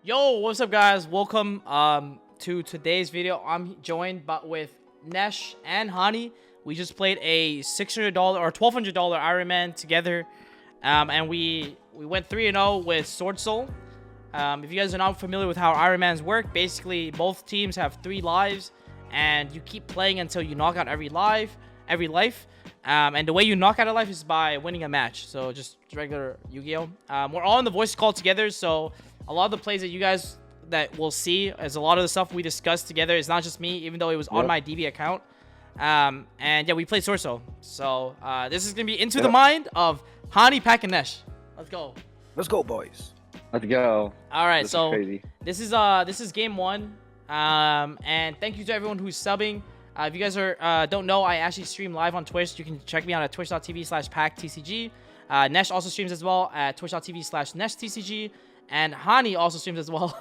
Yo, what's up, guys? Welcome to today's video. I'm joined with N3Sh and Hani. We just played a $600 or $1,200 Iron Man together, and we went 3-0 with Swordsoul. If you guys are not familiar with how Iron Mans work, basically both teams have 3 lives, and you keep playing until you knock out every life. And the way you knock out a life is by winning a match. So just regular Yu-Gi-Oh. We're all in the voice call together, so a lot of the plays that you guys that will see is a lot of the stuff we discussed together. It's not just me, even though it was on my DB account. And yeah, we played Swordsoul. So this is gonna be into the mind of Hani, P.U.N.K, and N3Sh. Let's go. Let's go, boys. Let's go. All right, so this is crazy. this is game 1. And thank you to everyone who's subbing. If you guys don't know, I actually stream live on Twitch. You can check me out at twitch.tv/PackTCG. N3Sh also streams as well at twitch.tv/NeshTCG. And Hani also streams as well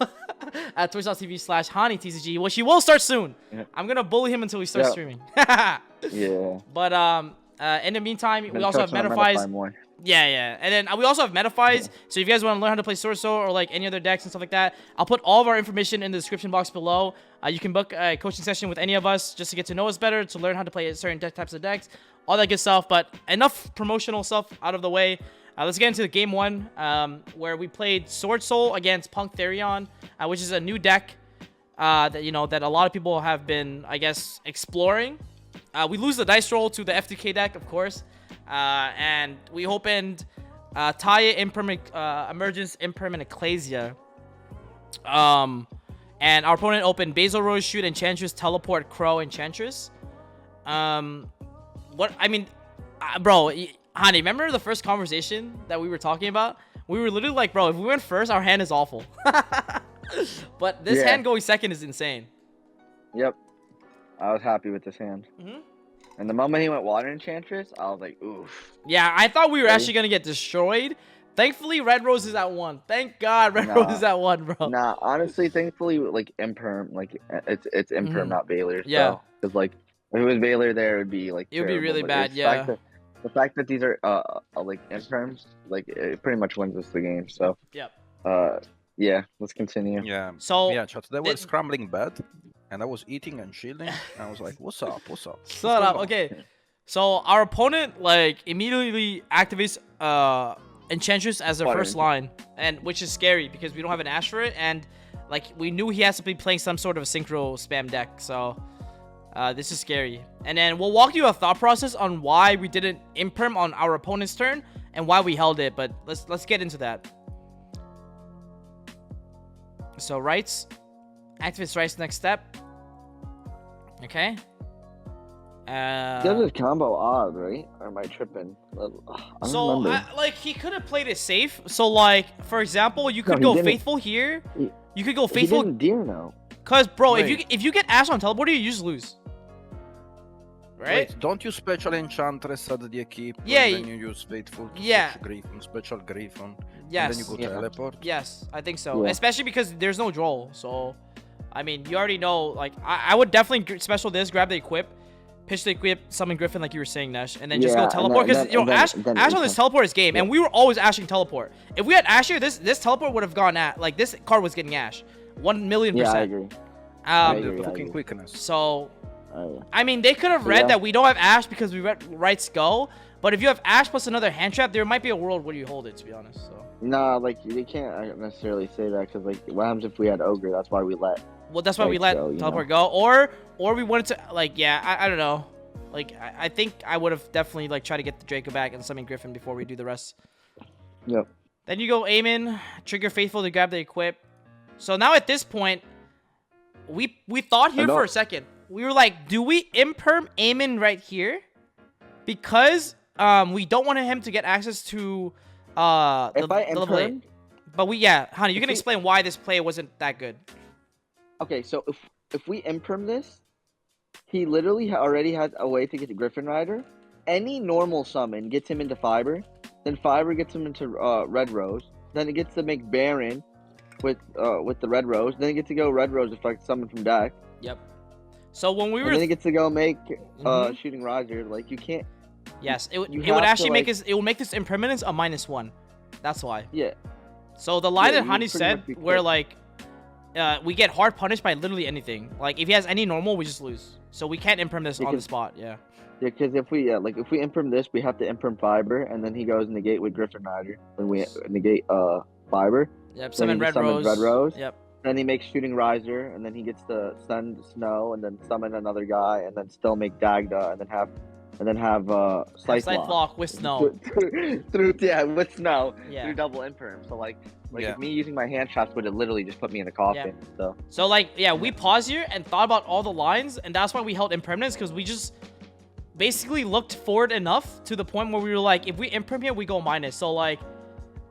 at twitch.tv/HaniTCG, which he will start soon. Yeah. I'm going to bully him until he starts streaming. Yeah. But in the meantime, we also have Metafies. Yeah. And then we also have Metafies. So if you guys want to learn how to play Swordsoul or like any other decks and stuff like that, I'll put all of our information in the description box below. You can book a coaching session with any of us just to get to know us better, to learn how to play certain types of decks, all that good stuff. But enough promotional stuff out of the way. Let's get into game 1, where we played Swordsoul against P.U.N.K Therion, which is a new deck that a lot of people have been, I guess, exploring. We lose the dice roll to the F2K deck, of course, and we opened Taya Emergence Impermanent Ecclesia, and our opponent opened Basil Rose Shoot Enchantress Teleport Crow Enchantress. Bro. Hani, remember the first conversation that we were talking about? We were literally like, bro, if we went first, our hand is awful. But this hand going second is insane. Yep. I was happy with this hand. And the moment he went Water Enchantress, I was like, oof. Yeah, I thought we were actually going to get destroyed. Thankfully, Red Rose is at 1. Thank God Red Rose is at 1, bro. Nah, honestly, thankfully, like, Imperm, like, it's Imperm, not Baylor. Yeah. Because, like, if it was Baylor there, it would be, like, it would be really bad, yeah. The fact that these are like Imperms, like it pretty much wins us the game. So yeah, let's continue. Yeah. So yeah, chat. They were scrambling bed, and I was eating and chilling. And I was like, "What's up? What's up?" Shut up. Okay. So our opponent like immediately activates Enchantress as their first line, and which is scary because we don't have an Ash for it, and like we knew he has to be playing some sort of a synchro spam deck. So. This is scary. And then we'll walk you a thought process on why we didn't imperm on our opponent's turn and why we held it. But let's get into that. So rights. Activates rights next step. Okay. This is combo odd, right? Or am I tripping? Like he could have played it safe. So like for example, you could go faithful here. You could go faithful. He didn't deer now. Cause bro, if you get Ash on teleporter, you just lose. Right? Wait, don't you special Enchantress at the equip? Yeah. And then you use Faithful. Griffon, special Griffon. Yes. And then you go teleport. Yes, I think so. Yeah. Especially because there's no draw. So, I mean, you already know. Like, I would definitely special this, grab the equip, pitch the equip, summon Griffin like you were saying, N3Sh, and then just go teleport. Because Ash on this teleport is game, and we were always ashing teleport. If we had Ash here, this teleport would have gone at like this card was getting Ash, 1,000,000%. Yeah, I agree. The fucking quickness. So. I mean, they could have read that we don't have Ash because we read Rights Go, but if you have Ash plus another hand trap, there might be a world where you hold it, to be honest. So. Nah, like, they can't necessarily say that because, like, what happens if we had Ogre? That's why we let... Well, that's why we let Teleport go. Or we wanted to, like, yeah, I don't know. Like, I think I would have definitely, like, tried to get the Draco back and summon Griffin before we do the rest. Yep. Then you go Aemon, trigger Faithful to grab the equip. So now at this point, we thought here for a second. We were like, do we imperm Aemon right here? Because we don't want him to get access to the level 8. But Honey, you can explain why this play wasn't that good. Okay, so if we imperm this, he literally already has a way to get to Griffin Rider. Any normal summon gets him into Fiber. Then Fiber gets him into Red Rose. Then it gets to make Baron with the Red Rose. Then it gets to go Red Rose if I summon from deck. Yep. So when we were, and then it gets to go make Shooting Riser. Like you can't. Yes, it would actually make it will make this impermanence a -1. That's why. Yeah. So the line that Hani said, where like we get hard punished by literally anything. Like if he has any normal, we just lose. So we can't imperm this on the spot. Yeah. Yeah, because if we if we imperm this, we have to imperm fiber, and then he goes negate with Griffin Rider when we negate fiber. Yep. Then Summon he Red summons Rose. Red Rose. Yep. Then he makes Shooting Riser, and then he gets to send Snow, and then summon another guy, and then still make Dagda, and then have Slice Block with Snow. through with Snow. Yeah. Through double imperm. So like Yeah. if me using my hand traps would have literally just put me in a coffin. So like yeah, we paused here and thought about all the lines, and that's why we held impermanence, because we just basically looked forward enough to the point where we were like, if we imperm here, we go minus. So like,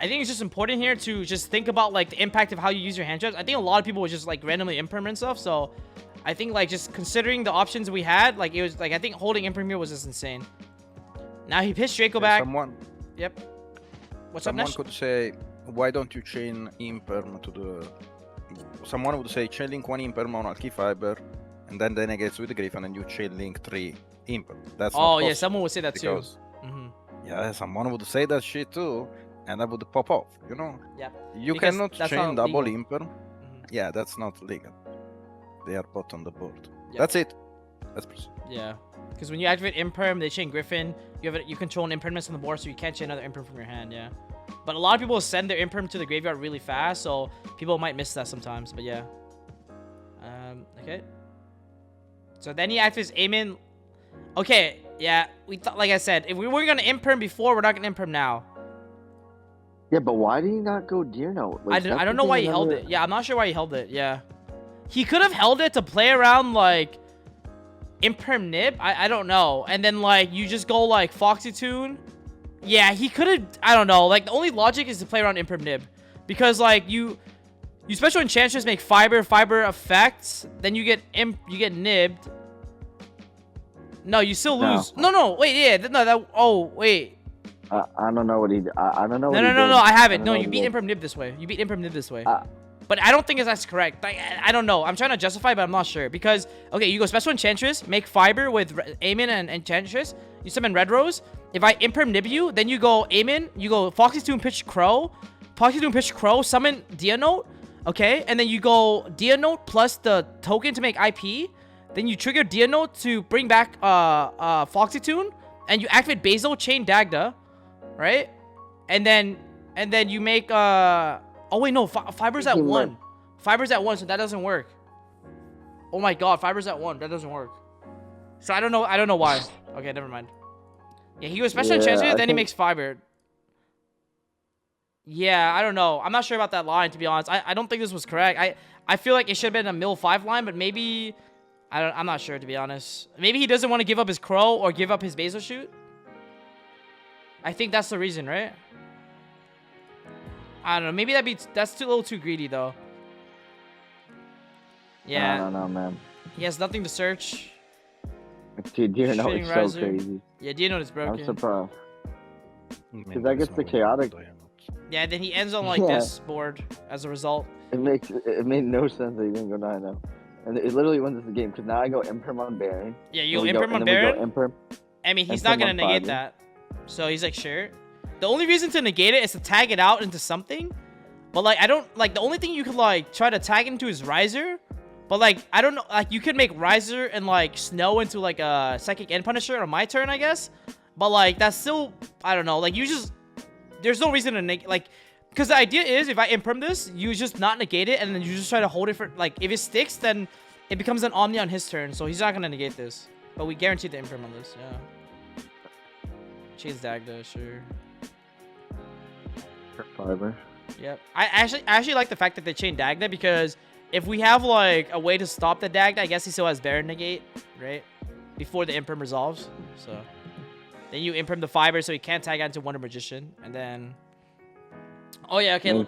I think it's just important here to just think about like the impact of how you use your hand traps. I think a lot of people would just like randomly imperm and stuff. So I think like just considering the options we had, like it was like I think holding imperm here was just insane. Now he pitched Draco back. Yep. What's up, Someone Nesh? could say, why don't you chain imperm to the... Someone would say, chain link 1 imperm on Alki Fiber, and then they negates with the Griffin, and you chain link 3 imperm. That's not yeah, possible, someone would say that too. because, yeah, someone would say that shit too, and that would pop off, you know? Yeah. You Because cannot that's chain not double legal. imperm. Yeah, that's not legal. They are put on the board. Yep. That's it. Let's proceed. Yeah. Because when you activate imperm, they chain Griffin. You control an impermanence on the board, so you can't chain another imperm from your hand. Yeah. But a lot of people send their imperm to the graveyard really fast, so people might miss that sometimes. But yeah. Okay. So then he activates Aemon. Okay. Yeah. We thought, like I said, if we were gonna imperm before, we're not gonna imperm now. Yeah, but why did he not go Deer Note? I don't know why he held it. Yeah, I'm not sure why he held it. Yeah. He could have held it to play around like imperm nib. I don't know. And then like you just go like Foxy Tune. Yeah, he could have. I don't know. Like the only logic is to play around imperm nib, because like you special enchanters make fiber effects, then you get nibbed. No, you still lose. No, wait, yeah, no, that. Oh, wait. I don't know what he. I don't know. No, I have it. No, you beat imperm nib this way. You beat imperm nib this way. But I don't think that's correct. Like, I don't know. I'm trying to justify, but I'm not sure. Because, okay, you go Special Enchantress, make Fiber with Aemon and Enchantress. You summon Red Rose. If I Imperm Nib you, then you go Aemon, you go Foxy's Tune, pitch Crow. Foxy's Tune, pitch Crow, summon Dia Note. Okay, and then you go Dia Note plus the token to make IP. Then you trigger Dia Note to bring back Foxy Tune. And you activate Basil, chain Dagda. Right? And then you make... Oh, wait, no. Fiber's at 1. Fiber's at 1, so that doesn't work. Oh, my God. Fiber's at 1. That doesn't work. So I don't know why. Okay, never mind. Yeah, he goes Special Enchantress, then he makes Fiber. Yeah, I don't know. I'm not sure about that line, to be honest. I don't think this was correct. I feel like it should have been a mill 5 line, but maybe... I'm not sure, to be honest. Maybe he doesn't want to give up his Crow or give up his Basil Shoot. I think that's the reason, right? I don't know. Maybe that's a little too greedy, though. Yeah. I don't know, man. He has nothing to search. Dude, Deer Note Shooting is Riser. so crazy. Yeah, Dia Note is broken. I'm surprised. Because that gets the chaotic. Yeah, then he ends on like Yeah. this board as a result. It made no sense that he didn't go 9-0. And it literally wins the game, because now I go Imperm on Baron. Yeah, you go Then Imperm on and then we go Baron. Imperm. I mean, he's and not gonna someone negate five, that. So he's like, sure. The only reason to negate it is to tag it out into something. But like, I don't like the only thing you could like try to tag into is Riser. But like, I don't know. Like, you could make Riser and like Snow into like a Psychic End Punisher on my turn, I guess. But like, that's still, I don't know. Like, you just, there's no reason to negate. Like, because the idea is if I imperm this, you just not negate it, and then you just try to hold it for like, if it sticks, then it becomes an Omni on his turn. So he's not gonna negate this. But we guarantee the imperm on this. Yeah. Chains Dagda, sure. Fiber. Yep. I actually like the fact that they chain Dagda, because if we have like a way to stop the Dagda, I guess he still has Baron negate, right? Before the imperm resolves. So then you imperm the Fiber so he can't tag onto Wonder Magician, and then oh yeah, okay.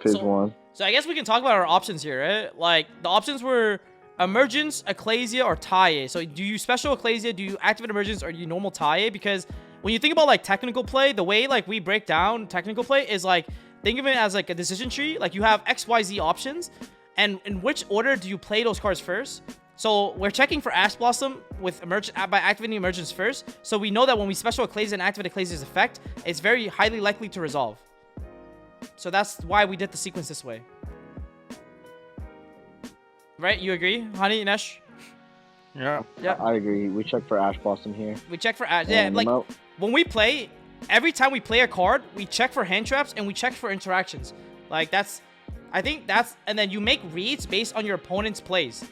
So I guess we can talk about our options here, right? Like the options were Emergence, Ecclesia, or Taie. So do you special Ecclesia, do you activate Emergence, or do you normal Taie? Because when you think about like technical play, the way like we break down technical play is like, think of it as like a decision tree. Like you have XYZ options, and in which order do you play those cards first? So we're checking for Ash Blossom with by activating Emergence first. So we know that when we special Ecclesia and activate Ecclesia's effect, it's very highly likely to resolve. So that's why we did the sequence this way. Right? You agree, Honey, Nesh? Yeah. Yeah. I agree. We check for Ash Blossom here. We check for ads. Yeah, And like emote. when we play, every time we play a card, we check for hand traps and we check for interactions. Like that's, I think that's, and then you make reads based on your opponent's plays.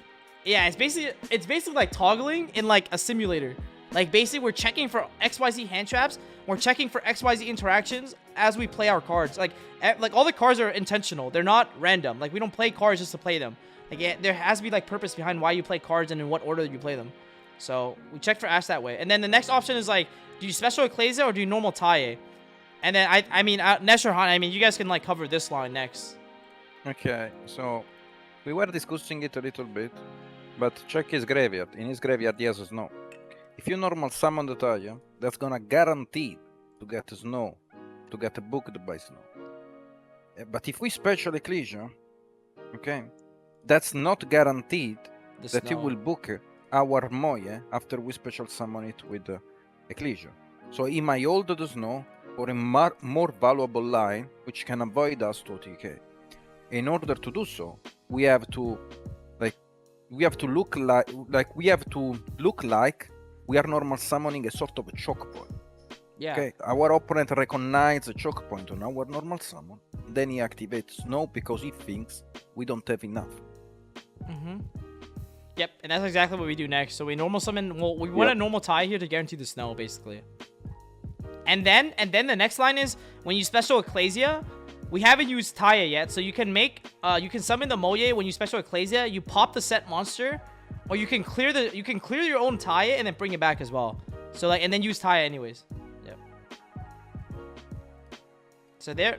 Yeah, it's basically like toggling in like a simulator. Like basically we're checking for XYZ hand traps, we're checking for XYZ interactions as we play our cards. Like all the cards are intentional. They're not random. Like we don't play cards just to play them. Like yeah, there has to be like purpose behind why you play cards and in what order you play them. So we check for Ash that way. And then the next option is like, do you special Ecclesia or do you normal Taie? And then I mean Nesh or Han, I mean you guys can like cover this line next. Okay, so we were discussing it a little bit, but check his graveyard. In his graveyard, he has a snow. If you normal summon the Taia, that's gonna guarantee to get a snow, to get booked by snow. But if we special Ecclesia, okay, that's not guaranteed that you will book our Moye after we special summon it with Ecclesia. So he might hold the snow for a more valuable line, which can avoid us to TK. In order to do so, we have to look like we are normal summoning a sort of a choke point. Yeah. Okay, our opponent recognizes a choke point on our normal summon, then he activates snow because he thinks we don't have enough. Mm-hmm. Yep, and that's exactly what we do next. So we normal summon. Well, we want a normal Taia here to guarantee the snow, basically. And then the next line is when you special Ecclesia. We haven't used Taia yet, so you can make you can summon the Moye when you special Ecclesia. You pop the set monster, or you can clear your own Taia and then bring it back as well. So like and then use Taia anyways. Yep. So there.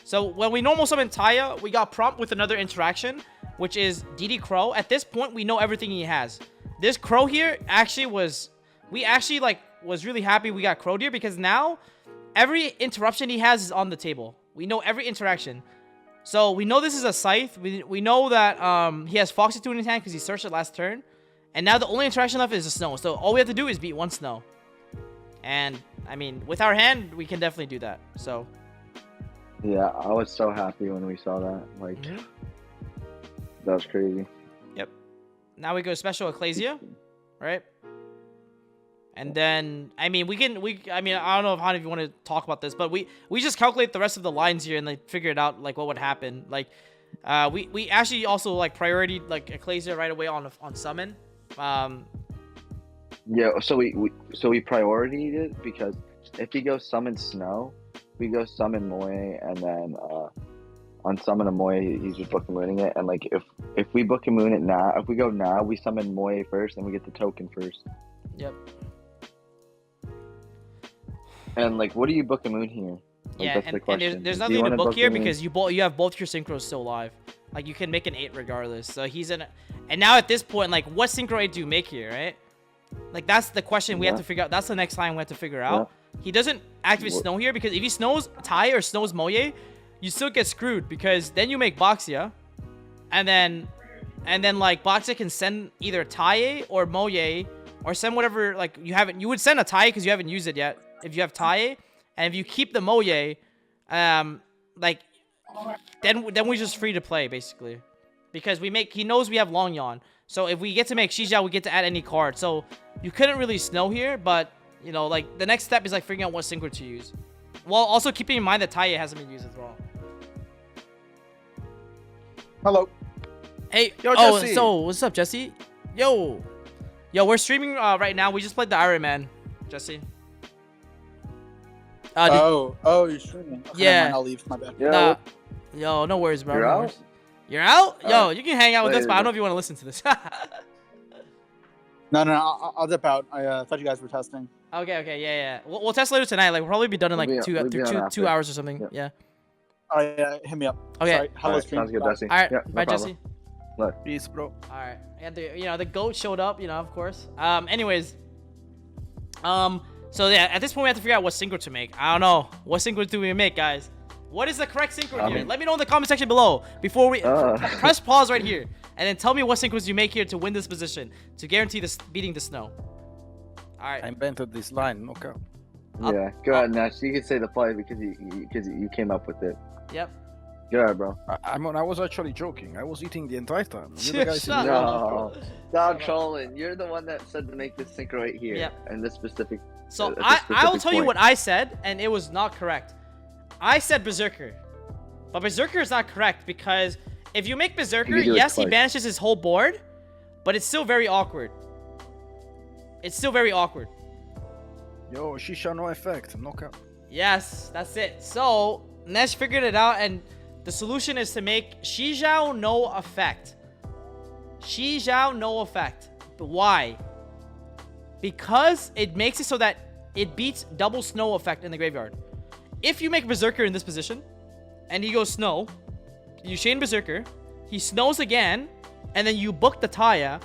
So when we normal summon Taia, we got prompt with another interaction, which is DD Crow. At this point, we know everything he has. This Crow here actually was really happy we got Crow here because now every interruption he has is on the table. We know every interaction. So we know this is a Scythe. We know that he has Foxy Tune in his hand because he searched it last turn. And now the only interaction left is a Snow. So all we have to do is beat one Snow. And, I mean, with our hand, we can definitely do that. So. Yeah, I was so happy when we saw that. Like, that was crazy. Yep. Now we go special Ecclesia, right? And then, I mean, I don't know if Hani, if you want to talk about this, but we just calculate the rest of the lines here and like figure it out, like what would happen. Like, we actually also like priority like Ecclesia right away on summon. Yeah, so we prioritied it because if he goes summon Snow, we go summon Moye, and then on summon a Moye, he's just book mooning it. And like if we book a moon it now, if we go now, we summon Moye first, and we get the token first. Yep. And like, what do you book a moon here? Like, yeah, that's the question. And there's nothing to book here because you have both your synchros still live. Like you can make an 8 regardless. So he's in. And now at this point, like, what synchro 8 do you make here, right? Like that's the question we have to figure out. That's the next line we have to figure out. He doesn't activate Snow here because if he snows Tai or snows Moye, you still get screwed because then you make Boxia, and then like Boxia can send either Tai or Moye or send whatever like you haven't. You would send a Tai because you haven't used it yet. If you have Tai, and if you keep the Moye, like then we're just free to play basically, because he knows we have Long Yawn. So if we get to make Xijiao, we get to add any card. So you couldn't really snow here, but you know, like the next step is like figuring out what synchro to use, while also keeping in mind that Taia hasn't been used as well. Hello. Hey, Yo, Jesse. so what's up, Jesse? Yo, we're streaming right now. We just played the Iron Man, Jesse. You're streaming. Okay, Yeah. never mind, I'll leave. My bad. Yeah. Yo, no worries, bro. You're no out? worries. You're out? Yo, you can hang out with us, later, but I don't know bro. if you want to listen to this. No, I'll dip out. I thought you guys were testing. Okay, yeah. We'll test later tonight. Like we'll probably be done in like We'll be on 2 after. hours or something. Yep. Yeah. Oh yeah, hit me up. Okay. Sorry. Hello, Alright, stream. sounds good, Bye. Jesse. All right. Yeah, no Bye, problem. Jesse. Peace, bro. All right. And the goat showed up, of course. Anyways. So yeah, at this point we have to figure out what synchro to make. I don't know. What synchro do we make, guys? What is the correct synchro here? Let me know in the comment section below before we press pause right here, and then tell me what synchros you make here to win this position to guarantee this beating the snow. All right. I invented this line. Okay. Yeah, go ahead, Nash. You can say the play because you came up with it. Yep. Yeah, bro. I was actually joking. I was eating the entire time. You're the guy sitting Shut there. up. No. Stop trolling. You're the one that said to make this sync right here. Yep. And this specific. So at this I will specific tell you point. what I said, and it was not correct. I said Berserker, but Berserker is not correct because if you make Berserker, You do it yes, he twice. banishes his whole board, but it's still very awkward. It's still very awkward. Yo, Shisha no effect. Knockout. Yes, that's it. So N3Sh figured it out, and the solution is to make Yugioh no effect. Yugioh no effect. But why? Because it makes it so that it beats double snow effect in the graveyard. If you make Berserker in this position, and he goes snow, you chain Berserker, he snows again, and then you book the Taya,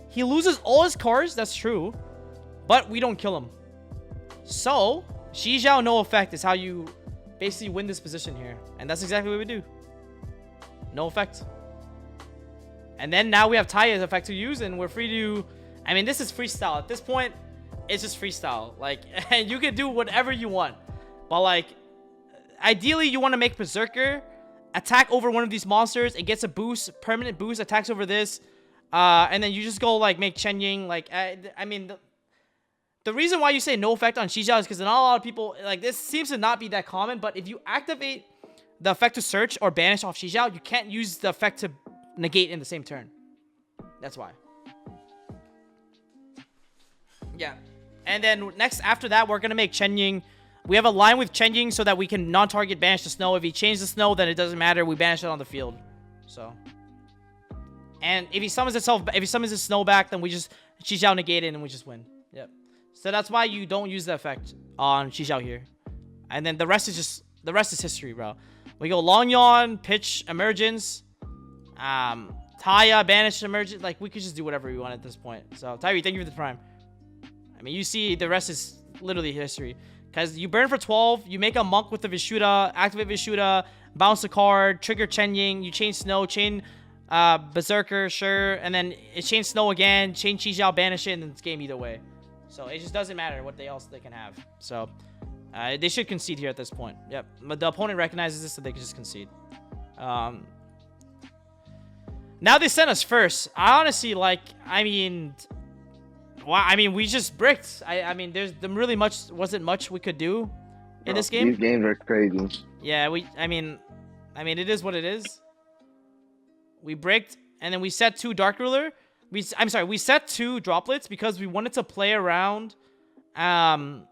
he loses all his cards, that's true, but we don't kill him. So, Yugioh no effect is how you basically win this position here. And that's exactly what we do. No effect. And then now we have Taya's effect to use, and we're free to... I mean, this is freestyle. At this point, it's just freestyle. Like, and you can do whatever you want. But, like, ideally, you want to make Berserker, attack over one of these monsters, it gets a boost, permanent boost, attacks over this, and then you just go, like, make Chen Ying. Like, I mean... The reason why you say no effect on Yugioh is because not a lot of people, like, this seems to not be that common, but if you activate the effect to search or banish off Yugioh, you can't use the effect to negate in the same turn. That's why. Yeah. And then next, after that, we're going to make Chen Ying. We have a line with Chen Ying so that we can non-target banish the snow. If he changes the snow, then it doesn't matter. We banish it on the field. So. And if he summons itself, if he summons his snow back, then we just Yugioh negate it and we just win. Yep. So that's why you don't use the effect on Yugioh here. And then the rest is history, bro. We go Long Yawn, Pitch, Emergence, Taya, Banish, Emergence. Like, we could just do whatever we want at this point. So, Tyree, thank you for the prime. I mean, you see, the rest is literally history. Because you burn for 12, you make a monk with the Vishuda, activate Vishuda, bounce a card, trigger Chen Ying, you chain Snow, chain Berserker, sure, and then it chain Snow again, chain Yugioh, banish it, and it's game either way. So it just doesn't matter what else they can have. So they should concede here at this point. Yep, but the opponent recognizes this, so they can just concede. Now they sent us first. I honestly, like, I mean, wow, I mean, we just bricked. I mean, there wasn't much we could do in this game. These games are crazy. Yeah, I mean, it is what it is. We bricked, and then we set 2 Dark Ruler. We set 2 droplets because we wanted to play around. Draco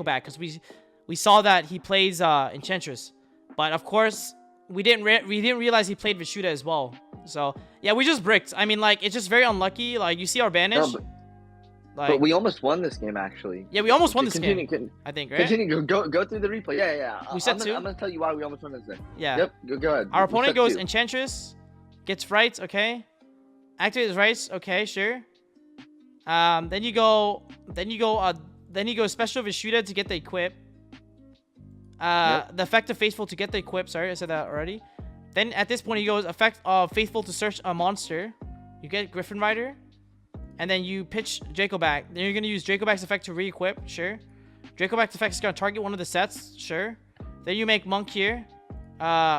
back because we saw that he plays Enchantress, but of course we didn't realize he played Vishuda as well. So yeah, we just bricked. I mean, like, it's just very unlucky. Like, you see our banish. No, like, but we almost won this game, actually. Yeah, we almost won this Continue, game. I think, right? Continue. Go through the replay. Yeah. We set I'm 2. I'm gonna tell you why we almost won this game. Yeah. Yep. Go ahead. Our We opponent set goes 2. Enchantress, gets Frights, okay. Activate his Rights, okay, sure. Then you go Special Vishuda to get the equip. The effect of Faithful to get the equip. Sorry, I said that already. Then at this point he goes effect of Faithful to search a monster. You get Griffin Rider. And then you pitch Draco back. Then you're gonna use Draco back's effect to re-equip, sure. Draco back's effect is gonna target one of the sets, sure. Then you make Monk here.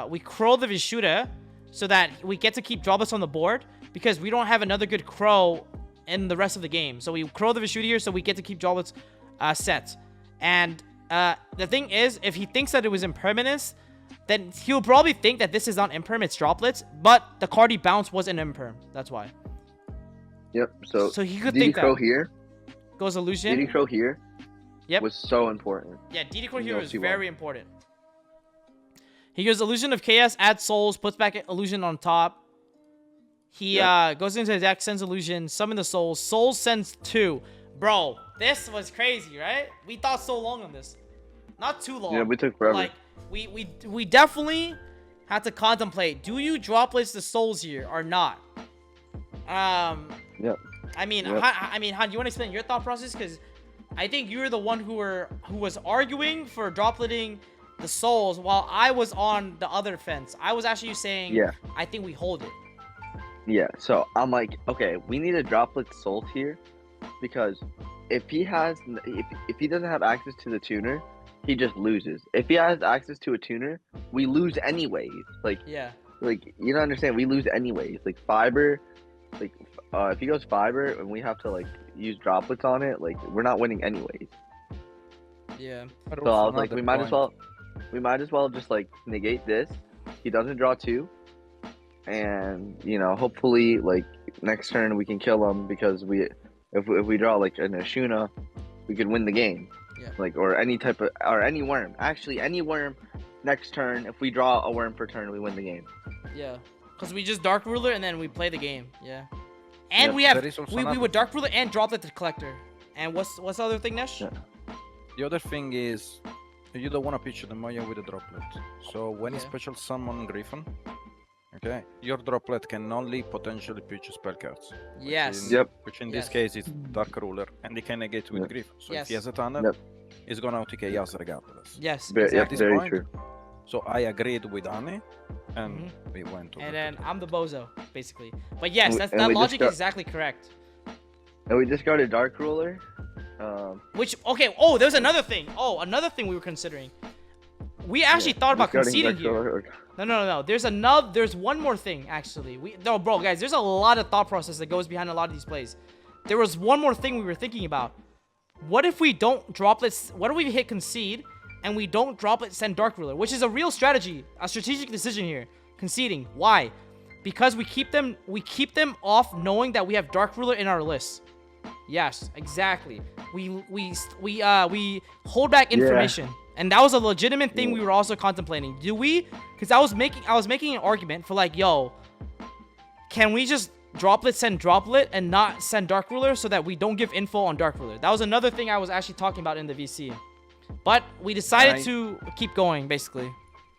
We crow the Vishuda so that we get to keep droplets on the board because we don't have another good crow in the rest of the game. So we crow the Vishuda here so we get to keep droplets set. And the thing is, if he thinks that it was impermanence, then he'll probably think that this is not imperm, it's droplets, but the card he bounced was an imperm. That's why. Yep. So he could think Crow that. here. Goes Illusion. DD Crow here. Yep. Was so important. Yeah, DD Crow here You'll is see very why. important. He goes Illusion of Chaos, adds Souls, puts back Illusion on top. He goes into the deck, sends Illusion, summon the Souls. Souls sends 2. Bro, this was crazy, right? We thought so long on this. Not too long. Yeah, we took forever. Like, we definitely had to contemplate, do you droplets the Souls here or not? Yep. I mean, Yep. Han, you want to explain your thought process? Because I think you were the one who was arguing for dropletting the Souls while I was on the other fence. I was actually saying, Yeah. I think we hold it. Yeah. So I'm like, okay, we need a droplet soul here, because if he doesn't have access to the tuner, he just loses. If he has access to a tuner, we lose anyways. Like Yeah. you don't understand. We lose anyways. Like fiber, like if he goes fiber and we have to like use droplets on it, like we're not winning anyways. Yeah. But So I also was like, another we might as well just like negate this. He doesn't draw 2, and hopefully like next turn we can kill him because if we draw like an Ashuna, we could win the game. Yeah. Like or any worm. Actually, any worm next turn. If we draw a worm per turn, we win the game. Yeah. Because we just Dark Ruler and then we play the game. Yeah. And Yeah, we have there is also we another would Dark Ruler and Droplet the Collector. And what's the other thing, Nesh? Yeah. The other thing is, you don't want to pitch the Moya with a droplet. So when you Yeah. special summon Griffin, okay, your droplet can only potentially pitch spell cards. Yes. Yep. Which in Yes. this case is Dark Ruler, and he can negate with Yep. Griffin. So Yes. if he has a tunnel, Yep. he's gonna OTK us regardless. Yes. Yep, Exactly. this very point, true. So I agreed with Annie, and Mhm. we went to And the then pick. I'm the bozo, basically. But yes, And that we just logic got- is exactly correct. And we discarded Dark Ruler. Which okay. Oh, there's another thing. Oh, another thing we were considering. We actually thought about discarding conceding Dark here. Ruler. No. There's one more thing actually. Bro, guys, there's a lot of thought process that goes behind a lot of these plays. There was one more thing we were thinking about. What if we don't droplet? What if we hit concede and we don't droplet send Dark Ruler, which is a real strategy, a strategic decision here. Conceding. Why? Because we keep them off knowing that we have Dark Ruler in our list. Yes, exactly. We hold back information. And that was a legitimate thing we were also contemplating. Do we? Because I was making an argument for like, yo, can we just droplet send droplet and not send Dark Ruler so that we don't give info on Dark Ruler? That was another thing I was actually talking about in the VC. But we decided to keep going, basically.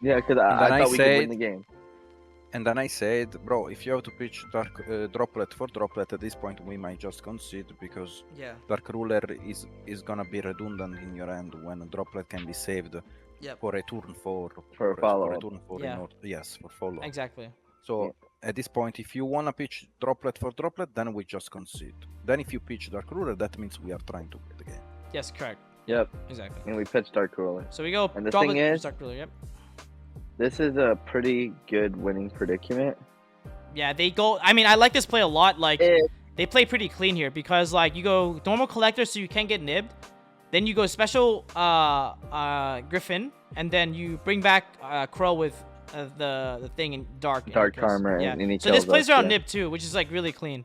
Yeah, because then I I thought we could win said- the game. And then I said, bro, if you have to pitch Dark Droplet for Droplet at this point, we might just concede because Yeah. Dark Ruler is gonna be redundant in your end when a Droplet can be saved Yep. for a turn 4. For a follow-up. turn 4 Yeah. yes, for follow. Exactly. So at this point, if you wanna pitch Droplet for Droplet, then we just concede. Then if you pitch Dark Ruler, that means we are trying to win the game. Yes, correct. Yep. Exactly. And we pitched Dark Ruler. So we go And the droplet thing is- Dark Ruler. Yep. This is a pretty good winning predicament. Yeah, they go. I mean, I like this play a lot. Like, Eh. they play pretty clean here because, like, you go normal collector so you can't get nibbed. Then you go special Griffin, and then you bring back Crow with the thing in dark. in Dark your case. Armor, Yeah. and he So this kills plays us, around yeah. nib too, which is like really clean.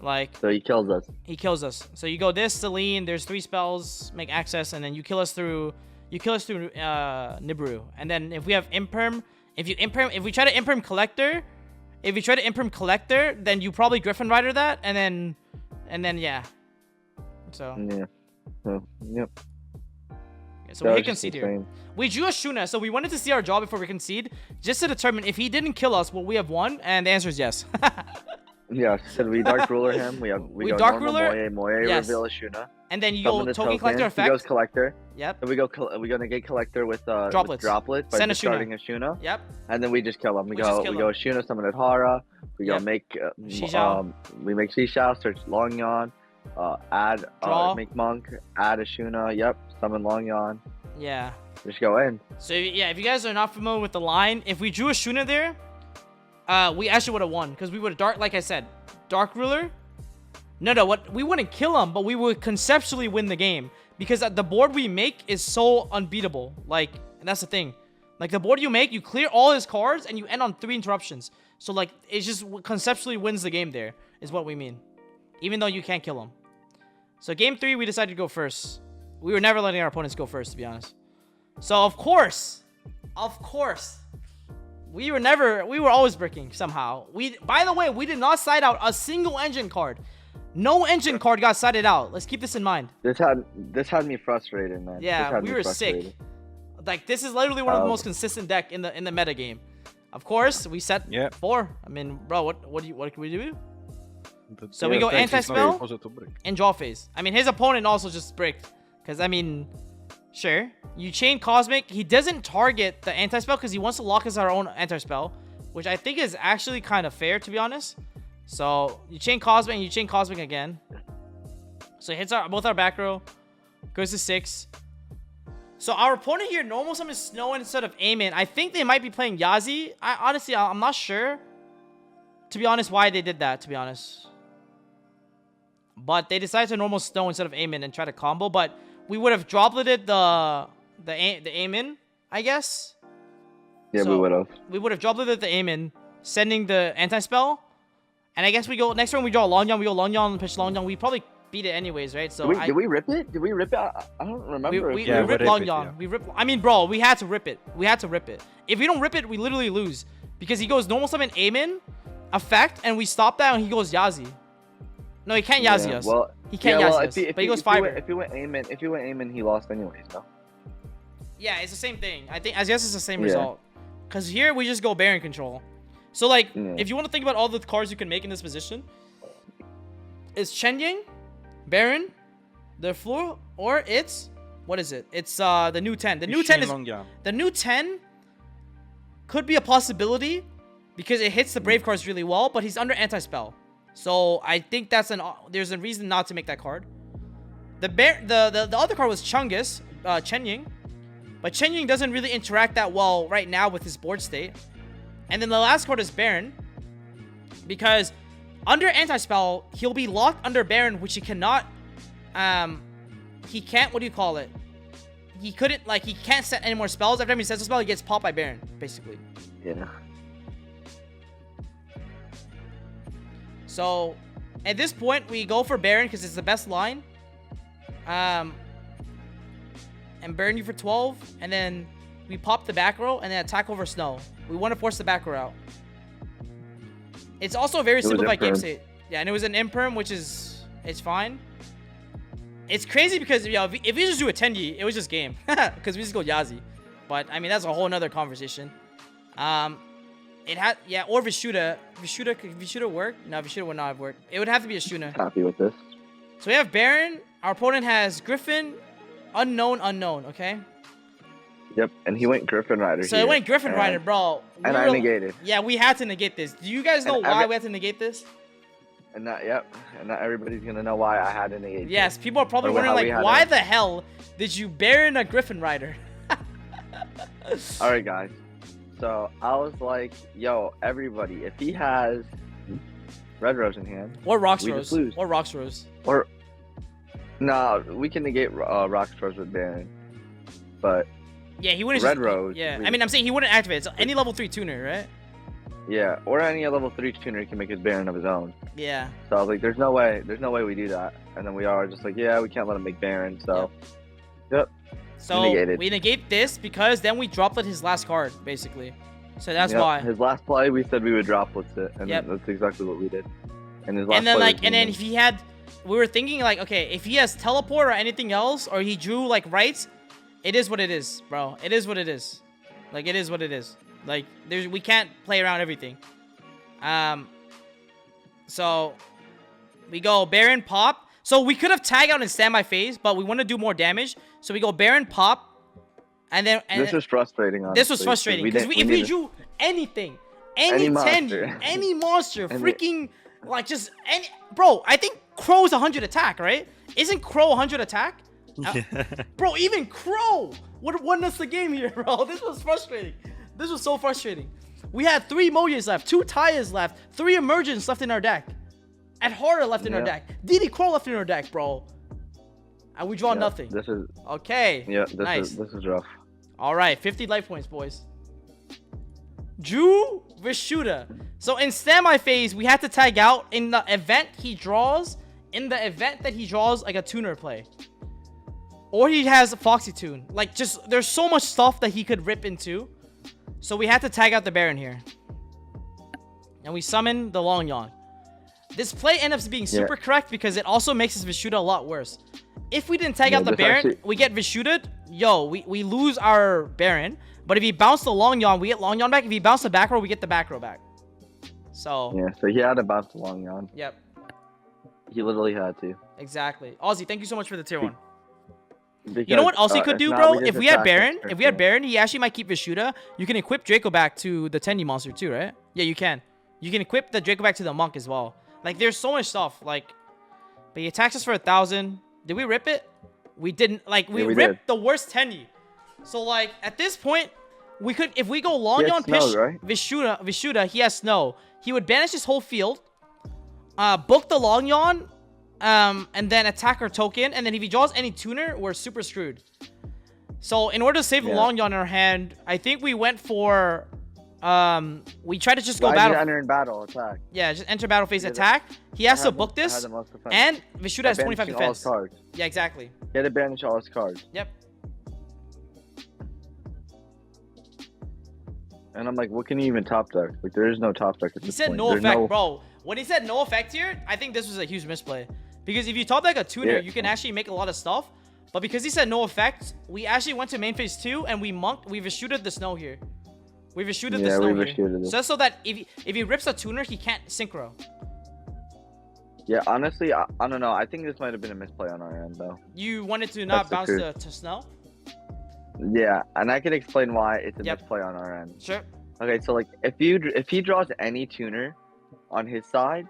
Like, So he kills us. he kills us. So you go this Celine. There's 3 spells, make access, and then you kill us through. You kill us through Nibiru, and then if we have imperm, if we try to imperm collector. If you try to imperm collector, then you probably Griffin Rider that, and then yeah. So Yeah. So, yep. so That we was hit just concede here. insane. We drew a Shuna, so we wanted to see our draw before we concede, just to determine if he didn't kill us, will we have won? And the answer is yes. Yeah, so we Dark Ruler him. We We go Dark normal Ruler? Moye Yes. reveal Ashuna. And then you Summon go the token collector He goes effect. collector. Yep. Then we gonna get collector with Droplets. droplet by Send Ashuna. discarding Ashuna. Yep. And then we just kill him. We We just go kill Ashuna, summon at Hara. We go Yep. make Shizhao. we make Shishao, search Long Yon, add Draw. make Monk, add Ashuna. Yep, summon Long Yon. Yeah. Just go in. So yeah, if you guys are not familiar with the line, if we drew a Shuna there, we actually would have won because we would have like I said, Dark Ruler. No, what we wouldn't kill him, but we would conceptually win the game because the board we make is so unbeatable. Like, and that's the thing. Like the board you make, you clear all his cards and you end on 3 interruptions. So like it just conceptually wins the game. There is what we mean, even though you can't kill him. So game 3, we decided to go first. We were never letting our opponents go first, to be honest. So of course, we were always bricking somehow. By the way, we did not side out a single engine card. No engine card got sided out. Let's keep this in mind. This had me frustrated, man. This Yeah, had we me were frustrated. sick. Like this is literally one of the most consistent deck in the meta game. Of course, we set 4. I mean, bro, what can we do? So we go anti-spell and draw phase. I mean, his opponent also just bricked. Because, I mean, sure. You chain Cosmic. He doesn't target the anti-spell because he wants to lock us our own anti-spell. Which I think is actually kind of fair, to be honest. So, you chain Cosmic and you chain Cosmic again. So, it hits both our back row. Goes to 6. So our opponent here normal summons Snow instead of Aemon. I think they might be playing Yazi. Honestly, I'm not sure. To be honest, why they did that, to be honest. But they decided to normal Snow instead of Aemon and try to combo. But we would have dropleted the Aemon, I guess. Yeah, So we would have. We would have dropleted the Aemon, sending the anti-spell. And I guess we go, next turn we draw Long Yawn, we go Long Yawn, pitch Long Yawn. We probably beat it anyways, right? So Did we rip it? Did we rip it? I don't remember. we Yeah, we ripped rip Long it, Yawn. yeah. We ripped. I mean, bro, we had to rip it. We had to rip it. If we don't rip it, we literally lose because he goes normal summon Aemon, effect, and we stop that, and he goes Yazi. No, he can't Yazi us. Well, he can't Yazi us. But he goes Fiber. If he went Aemon, he lost anyways. No. Yeah, it's the same thing. I guess it's the same Yeah. result. Cause here we just go Baron control. So like, Yeah. if you want to think about all the cards you can make in this position, it's Chen Ying, Baron, the Fleur, or it's what is it? It's the new 10. The new 10 is the new 10 could be a possibility because it hits the Brave cards really well, but he's under anti-spell. So I think there's a reason not to make that card. The other card was Chungus, Chen Ying. But Chen Ying doesn't really interact that well right now with his board state. And then the last card is Baron. Because under anti-spell, he'll be locked under Baron, which he cannot he can't, what do you call it? He couldn't, like, he can't set any more spells. Every time he sets a spell, he gets popped by Baron, basically. Yeah. So, at this point, we go for Baron because it's the best line. And burn you for 12, and then we pop the back row, and then attack over Snow. We want to force the back row out. It's also a very simplified game state. Yeah, and it was an imperm, which is, it's fine. It's crazy because, you know, if we just do a Tenji, it was just game. Because we just go Yazi. But, I mean, that's a whole nother conversation. It had, yeah, or Vishuda. Vishuda work? No, Vishuda would not have worked. It would have to be a Shuna. Happy with this. So we have Baron. Our opponent has Griffin. Unknown, okay? Yep, and he went Griffin Rider. So it went Griffin Rider, bro. And I negated. Yeah, we had to negate this. Do you guys know why we had to negate this? And not everybody's gonna know why I had to negate. Yes, people are probably Or wondering, how we like, had why a- the hell did you Baron a Griffin Rider? All right, guys. So I was like, yo, everybody, if he has Red Rose in hand, Or Rox we Rose. just lose. Or Rox Rose. Or no, we can negate Rox Rose with Baron, but Yeah, he wouldn't Red just, Rose. Yeah, I mean, I'm saying he wouldn't activate it. So any level 3 tuner, right? Yeah, or any level 3 tuner can make his Baron of his own. Yeah. So I was like, there's no way we do that. And then we are just like, yeah, we can't let him make Baron. So, yep. So Negated. we negate this because then we droplet his last card, basically. So that's Yep, why. his last play, we said we would droplets it, and Yep. that's exactly what we did. And his last And then play like, was and then Demon. if he had, we were thinking like, okay, if he has teleport or anything else, or he drew like rights, it is what it is, bro. It is what it is. Like, it is what it is. Like, we can't play around everything. So we go Baron pop. So we could have tag out and stand by phase, but we want to do more damage. So we go Baron pop, and then this was frustrating. Honestly, this was frustrating because if we drew anything, any monster. any monster, Any- freaking like just any, bro. I think Crow's 100 attack, right? Isn't Crow 100 attack? Bro, even Crow would won us the game here, bro. This was frustrating. This was so frustrating. We had 3 Mojis left, 2 Tayas left, 3 Emergence left in our deck, and Horror left in our deck, DD Crow left in our deck, bro. And we draw nothing. This is Okay. This is rough. All right, 50 life points, boys. Drew Vishuda. So in standby phase, we had to tag out in the event he draws. In the event that he draws like a tuner play, or he has a Foxy Tune. Like, just there's so much stuff that he could rip into. So we had to tag out the Baron here, and we summon the Long Yawn. This play ends up being super correct because it also makes his Vishuda a lot worse. If we didn't tag out the Baron, we get Vishuda. Yo, we lose our Baron. But if he bounced the Long Yawn, we get Long Yawn back. If he bounced the back row, we get the back row back. So yeah, so he had to bounce the Long Yawn. Yep. He literally had to. Exactly. Ozzy, thank you so much for the tier 1. Because, You know what else he could do, bro? If we had Baron, attack Baron, he actually might keep Vishuda. You can equip Draco back to the Tendy monster too, right? Yeah, you can. You can equip the Draco back to the Monk as well. Like, there's so much stuff. Like, but he attacks us for 1,000. Did we rip it? We didn't. Like, we ripped the worst Tendy. So like at this point, we could if we go long on snow, right? Vishuda, he has snow. He would banish his whole field, book the long yawn, and then attack our token. And then if he draws any tuner, we're super screwed. So in order to save the long yawn in our hand, I think we went for we tried to just go battle. Enter in battle attack. Yeah, just enter battle phase attack. He has to book this, and Vishuda has 25 defense. Yeah, exactly. He had to banish all his cards. Yep. And I'm like, what can you even top deck? Like, there is no top deck at this point. He said no effect, bro. When he said no effect here, I think this was a huge misplay. Because if you top deck a tuner, you can actually make a lot of stuff. But because he said no effect, we actually went to main phase 2 and we Vishuda'd the snow here. We Vishuda'd the snow here. So that if he rips a tuner, he can't synchro. Yeah, honestly, I don't know. I think this might have been a misplay on our end, though. You wanted to not bounce to snow? Yeah, and I can explain why it's a misplay on our end. Sure. Okay, so like if he draws any tuner on his side,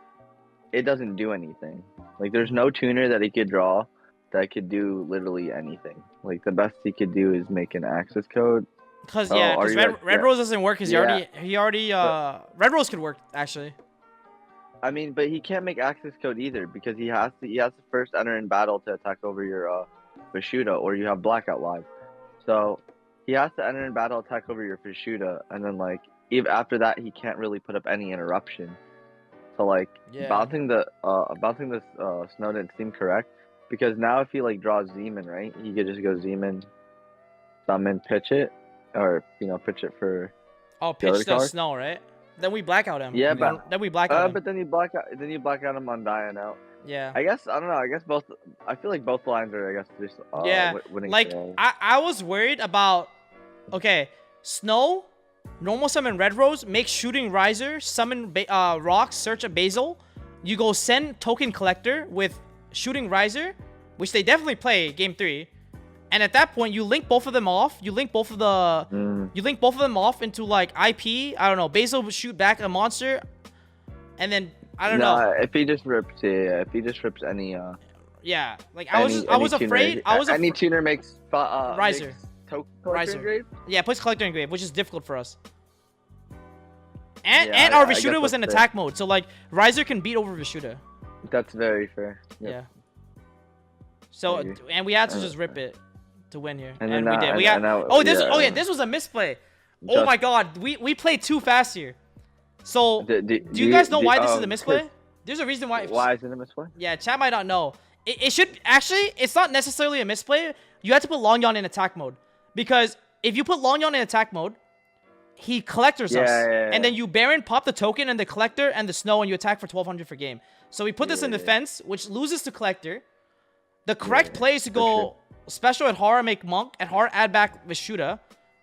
it doesn't do anything. Like there's no tuner that he could draw that could do literally anything. Like the best he could do is make an access code. Because Red Rose doesn't work because he already Red Rose could work actually. I mean, but he can't make access code either because he has to first enter in battle to attack over your Vishuda, or you have Blackout Live. So he has to enter in battle attack over your Vishuda, and then like even after that he can't really put up any interruption. So like bouncing this snow didn't seem correct, because now if he like draws Zeman, right, he could just go Zeman, summon, pitch it, or pitch it for pitch the snow, right? Then we blackout him. Yeah, but then we blackout him. But then you blackout him on dying out. Yeah. I guess I don't know. I guess both. I feel like both lines are. I guess just winning. Like I was worried about. Okay, snow, normal summon Red Rose, make shooting riser, summon rocks, search a basil. You go send token collector with shooting riser, which they definitely play game 3. And at that point, you link both of them off. You link both of them off into like IP. I don't know. Basil would shoot back a monster, and then I don't know. If he just rips, if he just rips any. Yeah, like I was afraid. Any tuner makes riser. Riser. Engrave? Yeah, puts collector engrave, which is difficult for us. And our Vishuda was in attack mode, so like riser can beat over Vishuda. That's very fair. Yep. Yeah. So and we had to just rip it to win here, and we did. This was a misplay. Oh my god, we played too fast here. So do you guys know why this is a misplay? There's a reason why. Why is it a misplay? Yeah, chat might not know. It should actually. It's not necessarily a misplay. You have to put Long Yawn in attack mode, because if you put Long Yawn in attack mode, he collectors us, and then you Baron pop the token and the collector and the snow, and you attack for 1200 for game. So we put this in defense, which loses to collector. The correct play is to go special at Horror, make Monk at Horror, add back Vishuda.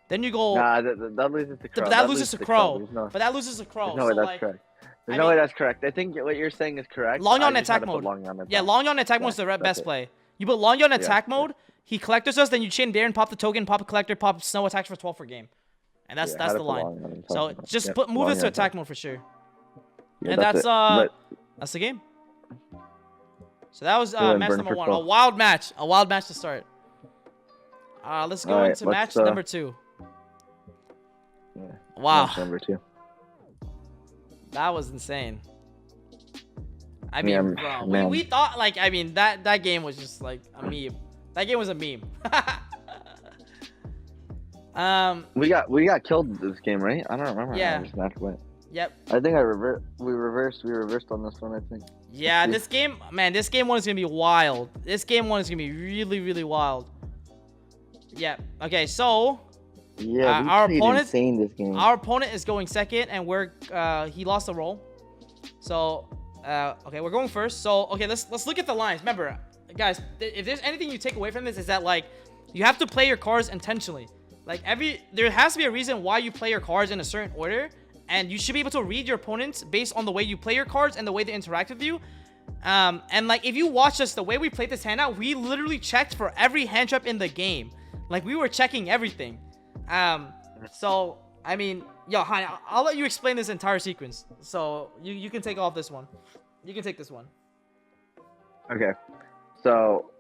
Then you go. Nah, that loses to Crow. But that loses to Crow. But that loses to Crow. No way that's correct. There's no way that's correct. I think what you're saying is correct. Long Yawn attack mode. Yeah, Long Yawn attack mode is the best play. You put Long Yawn attack mode, he collectors us, then you chain Baron, pop the token, pop a collector, pop snow, attacks for 12 for game. And that's the line. So just move this to attack mode for sure. And that's the game. So that was match number 1. A wild match to start. Let's go into match number 2. Wow. Match number 2. That was insane. I mean, bro, we thought that game was just like a meme. That game was a meme. We got killed this game, right? I don't remember how this match went. Yep. I think we reversed on this one, I think. Yeah, this game 1 is gonna be wild. This game 1 is gonna be really, really wild. Yeah. Okay, so our opponent insane this game. Our opponent is going second, and he lost the roll. So okay, we're going first. So okay, let's look at the lines. Remember, guys, if there's anything you take away from this, is that like you have to play your cards intentionally. Like there has to be a reason why you play your cards in a certain order, and you should be able to read your opponents based on the way you play your cards and the way they interact with you. And like if you watch us, the way we played this hand out, we literally checked for every hand trap in the game. Like we were checking everything. So I mean, yo, Hani, I'll let you explain this entire sequence. So you can take off this one. You can take this one. Okay. So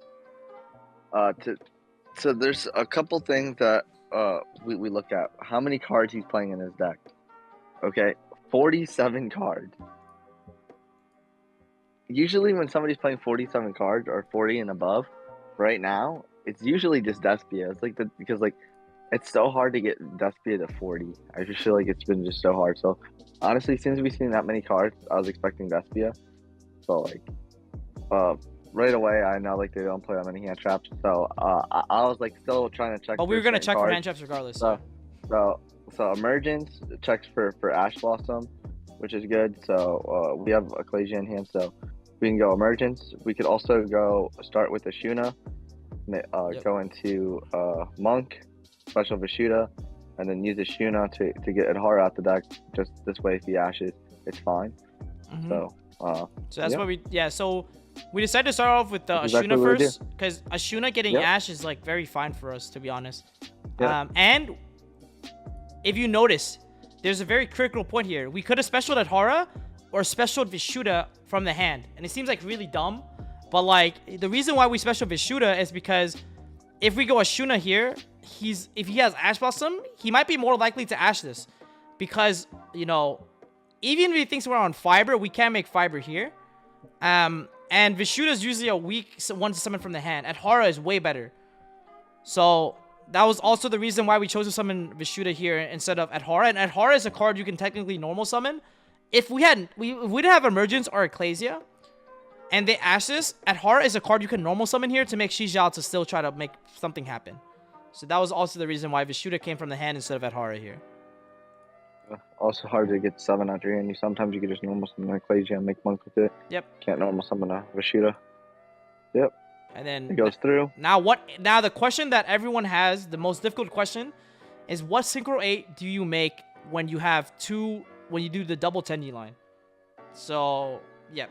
so there's a couple things that we look at how many cards he's playing in his deck. Okay, 47 cards. Usually when somebody's playing 47 cards or 40 and above, right now, it's usually just Despia. It's like because like it's so hard to get Despia to 40. I just feel like it's been just so hard. So honestly, since we've seen that many cards, I was expecting Despia. So like right away I know like they don't play that many hand traps. So I was like still trying to check. But we were gonna check for cards. hand traps regardless. So emergence checks for Ash Blossom, which is good. So we have Ecclesia in hand, so we can go emergence. We could also go start with Ashuna, go into Monk, special Vishuda, and then use Ashuna to get Adhara out the deck. Just this way, if he ashes, it's fine. So that's what we So we decided to start off with Exactly Ashuna what we first because Ashuna getting Ash is like very fine for us, to be honest. And if you notice, there's a very critical point here. We could have specialed Adhara or specialed Vishuda from the hand, and it seems like really dumb. But like the reason why we special Vishuda is because if we go Ashuna here, if he has Ash Blossom, he might be more likely to Ash this, because you know, even if he thinks we're on Fiber, we can't make Fiber here. And Vishuda is usually a weak one to summon from the hand. Adhara is way better. So that was also the reason why we chose to summon Vishuda here instead of Adhara. And Adhara is a card you can technically normal summon. If we didn't have Emergence or Ecclesia, and they Ash this, Adhara is a card you can normal summon here to make Yugioh to still try to make something happen. So that was also the reason why Vishuda came from the hand instead of Adhara here. Also hard to get 7 out your hand. Sometimes you can just normal summon Ecclesia and make Monk with it. Yep. Can't normal summon a Vishuda. Yep. And then it goes through. Now the question that everyone has, the most difficult question, is what Synchro 8 do you make when you do the double Tenyi line? So, yep.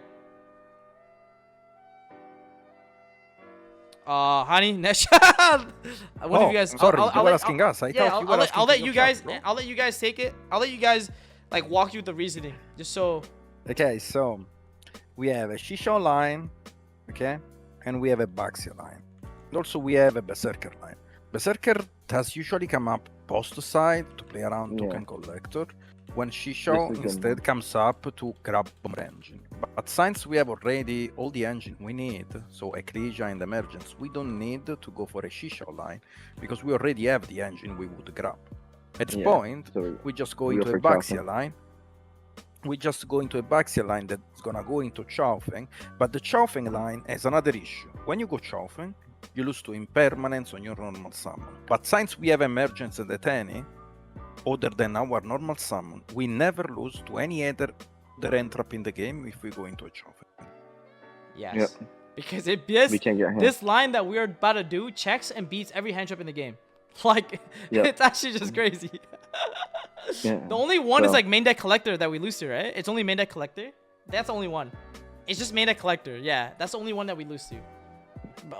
Hani, N3Sh. One of you guys. Sorry, you were asking us. I'll let you guys. I'll let you guys take it. I'll let you guys like walk you through the reasoning, just so. Okay, so we have a Shisho line, okay, and we have a Baxia line. Also, we have a Berserker line. Berserker has usually come up post side to play around token collector, when Shisho instead comes up to grab more engine. But since we have already all the engine we need, so Ecclesia and Emergence, we don't need to go for a Shisho line because we already have the engine we would grab. At this point, we just go into a Baxia line. We just go into a Baxia line that's gonna go into Chaofeng, but the Chaofeng line has another issue. When you go Chaofeng, you lose to impermanence on your normal summon. But since we have Emergence and Eteni, other than our normal summon, we never lose to any other end trap in the game if we go into a Chaofeng. Yes. Yep. Because we can't get this line that we're about to do checks and beats every hand trap in the game. Like, it's actually just crazy. The only one is like main deck collector that we lose to, right? It's only main deck collector. That's the only one. It's just main deck collector. Yeah, that's the only one that we lose to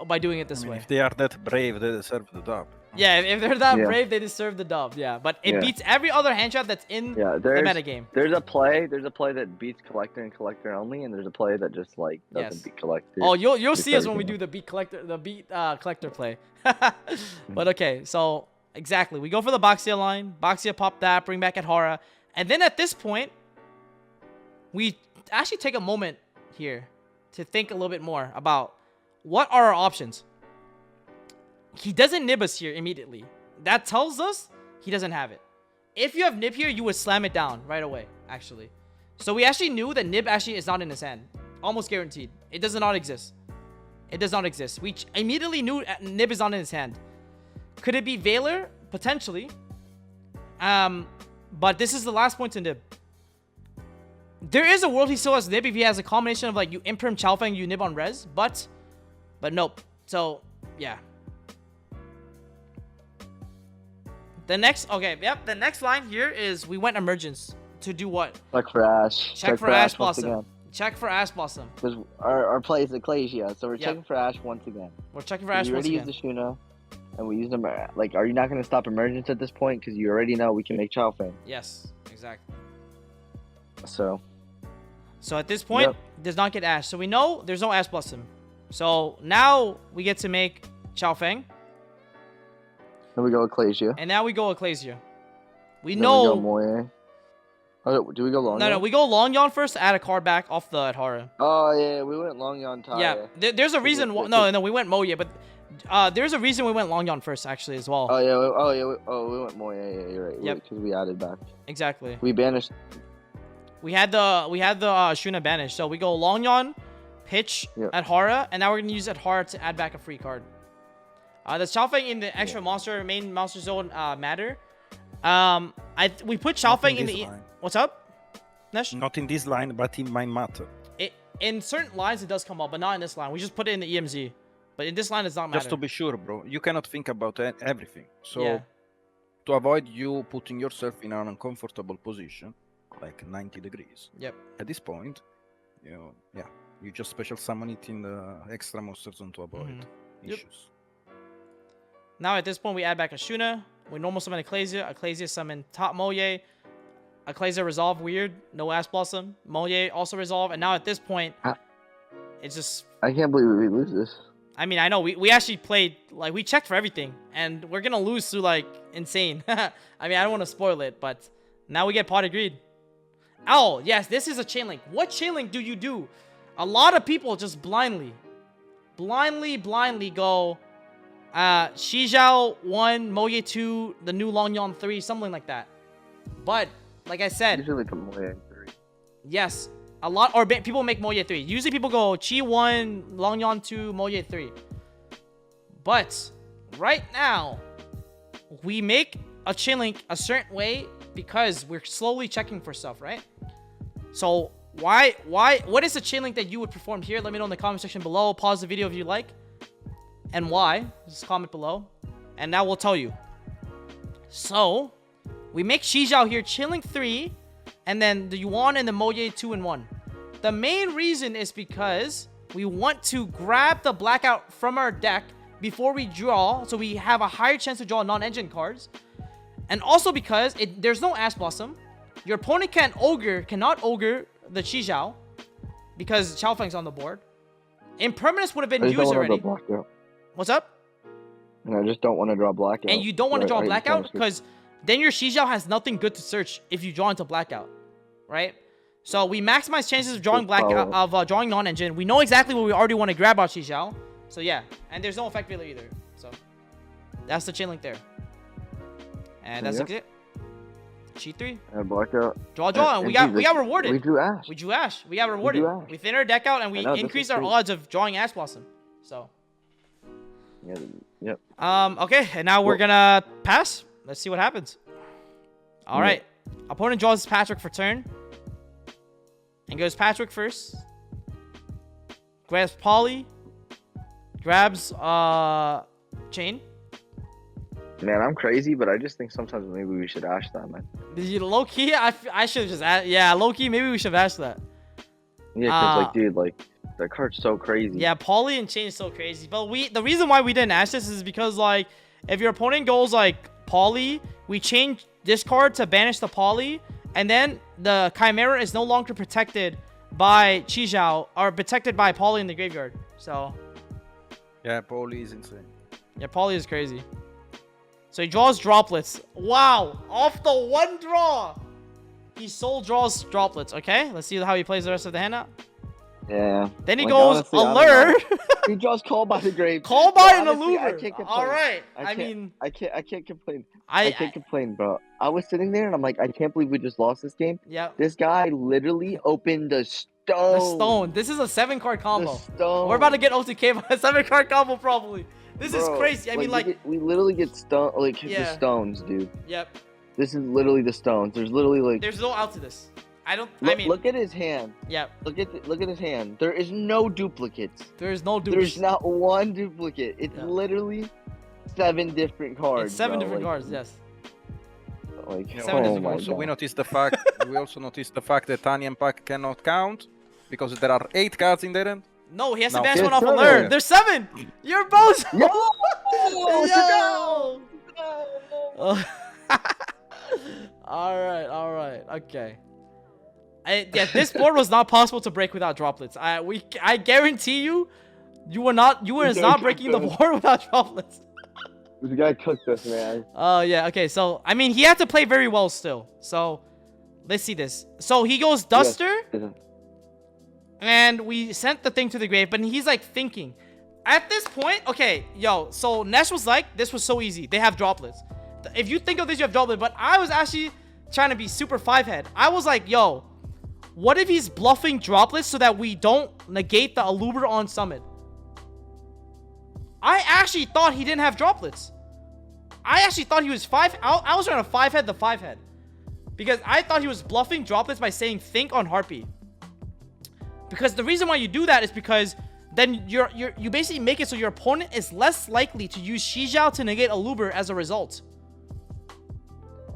by doing it this way. If they are that brave, they deserve the dub. Yeah, if they're that brave, they deserve the dub. Yeah, but it beats every other hand trap that's in the metagame. There's a play that beats collector and collector only, and there's a play that just like doesn't beat collector. Oh, you'll see us when we do the beat collector play. But okay, so exactly, we go for the Baxia line. Baxia pop that, bring back Adhara, and then at this point, we actually take a moment here to think a little bit more about what are our options. He doesn't nib us here immediately. That tells us he doesn't have it. If you have nib here, you would slam it down right away, actually. So we actually knew that nib actually is not in his hand. Almost guaranteed. It does not exist. It does not exist. We immediately knew nib is not in his hand. Could it be Valor? Potentially. But this is the last point to nib. There is a world he still has nib if he has a combination of like you imperm Chaofeng, you nib on res, but nope. So yeah. The next line here is we went Emergence to do what? Check for Ash. Check for Ash Blossom. Check for Ash Blossom. Because our play is Ecclesia, so we're checking for Ash once again. We're checking for Ash once again. We already used the Shuna, and we used them. Like, are you not going to stop Emergence at this point? Because you already know we can make Chaofeng. Yes, exactly. So at this point, does not get Ash. So we know there's no Ash Blossom. So now we get to make Chaofeng. Then we go Ecclesia. And now we go Ecclesia. We Then we go know. Moye. Oh, do we go Long? No, we go Long Yon first to add a card back off the Adhara. Oh yeah, we went Long Yon Taya. Yeah, there's a reason. No, we went Moye, but there's a reason we went Long Yon first actually as well. Oh yeah, we went Moye. Yeah, you're right. Yep. Because we added back. Exactly. We banished. We had the Shuna banished, so we go Long Yon, pitch Yep. Adhara, and now we're gonna use Adhara to add back a free card. The Xiaofeng in the extra monster main monster zone matter. We put Xiaofeng in the line. what's up, Nesh? Not in this line, but in my matter. In certain lines it does come up, but not in this line. We just put it in the EMZ, but in this line it's not matter. Just to be sure, bro. You cannot think about everything. So Yeah. to avoid you putting yourself in an uncomfortable position, like 90 degrees. Yep. At this point, you just special summon it in the extra monster zone to avoid Yep. issues. Now at this point we add back a Shuna. We normal summon Ecclesia. Ecclesia summon top Moye. Ecclesia resolve weird. No Ash Blossom. Moye also resolve. And now at this point, it's just... I can't believe we lose this. I mean, I know. We actually played... Like, we checked for everything. And we're going to lose to, like, insane. I mean, I don't want to spoil it, but now we get Pot Greed. Oh, yes. This is a chain link. What chain link do you do? A lot of people just blindly go... Shizhao 1, Moye 2, the new Long Yon 3, something like that. But, like I said... Usually the Moye 3. Yes, a lot, or people make Moye 3. Usually people go Chi 1, Long Yon 2, Moye 3. But, right now, we make a chain link a certain way because we're slowly checking for stuff, right? So, what is the chain link that you would perform here? Let me know in the comment section below. Pause the video if you like. And why? Just comment below. And now we'll tell you. So, we make Shizhao here chain link 3. And then the Yuan and the Moye 2 and 1. The main reason is because we want to grab the blackout from our deck before we draw. So we have a higher chance to draw non-engine cards. And also because there's no Ash Blossom. Your opponent cannot ogre the Shizhao. Because Xiaofeng's on the board. Impermanence would have been used already. What's up? And I just don't want to draw blackout. And you don't want to draw blackout because then your Shizhao has nothing good to search if you draw into blackout, right? So we maximize chances of drawing blackout, drawing non-engine. We know exactly what we already want to grab our Shizhao. So yeah, and there's no effect failure either. So that's the chain link there. And that's it. Cheat 3. And blackout. Draw, and we got rewarded. We drew Ash. We got rewarded. We thin our deck out and we increased our odds of drawing Ash Blossom. So. Yep. Okay, and now we're gonna pass. Let's see what happens. All right. Opponent draws Patrick for turn. And goes Patrick first. Grabs Polly. Grabs Chain. Man, I'm crazy, but I just think sometimes maybe we should Ash that, man. Low key, I should have just low key, maybe we should have Ashed that. Yeah, because like, dude, like that card's so crazy. Yeah, Polly and Chain is so crazy. But the reason why we didn't Ash this is because like if your opponent goes like Polly, we change this card to banish the Polly, and then the Chimera is no longer protected by Shizhao or protected by Polly in the graveyard. So yeah, Polly is insane. Yeah, Polly is crazy. So he draws droplets. Wow, off the one draw, he soul draws droplets. Okay, let's see how he plays the rest of the hand out. Yeah. Then he goes honestly, alert. He draws Call by the Grave. Call by an honestly, Allure. I can't complain. All right. I can't complain. I can't complain, bro. I was sitting there and I'm like, I can't believe we just lost this game. Yeah. This guy literally opened the stone. The stone. This is a 7-card combo. The stone. We're about to get OTK by a 7-card combo probably. This is crazy. I mean, like we literally get stone, like the stones, dude. Yep. This is literally the stones. There's literally like. There's no out to this. Look at his hand. Yep. Look at his hand. There is no duplicates. There is no duplicates. There's not one duplicate. It's literally 7 different cards. It's 7 bro. different cards. Yes. Like, We noticed the fact. We also noticed the fact that Tani and Pack cannot count because there are 8 cards in there. No, he has to No. banish There's one off 7. alert. There's 7. You're both. Yo! Yo! All right, okay. This board was not possible to break without droplets. I guarantee you, you were not breaking the board without droplets. This guy cooked us, man. Oh, yeah. Okay, so, I mean, he had to play very well still. So, let's see this. So, he goes Duster, Yes. and we sent the thing to the grave, but he's, like, thinking. At this point, okay, yo, so N3Sh was like, this was so easy. They have droplets. If you think of this, you have droplets, but I was actually trying to be super 5-head. I was like, yo, what if he's bluffing droplets so that we don't negate the Aluber on summon? I actually thought he didn't have droplets. I actually thought he was 5. I was trying to 5-head the 5-head. Because I thought he was bluffing droplets by saying think on Heartbeat. Because the reason why you do that is because then you basically make it so your opponent is less likely to use Yugioh to negate Aluber as a result.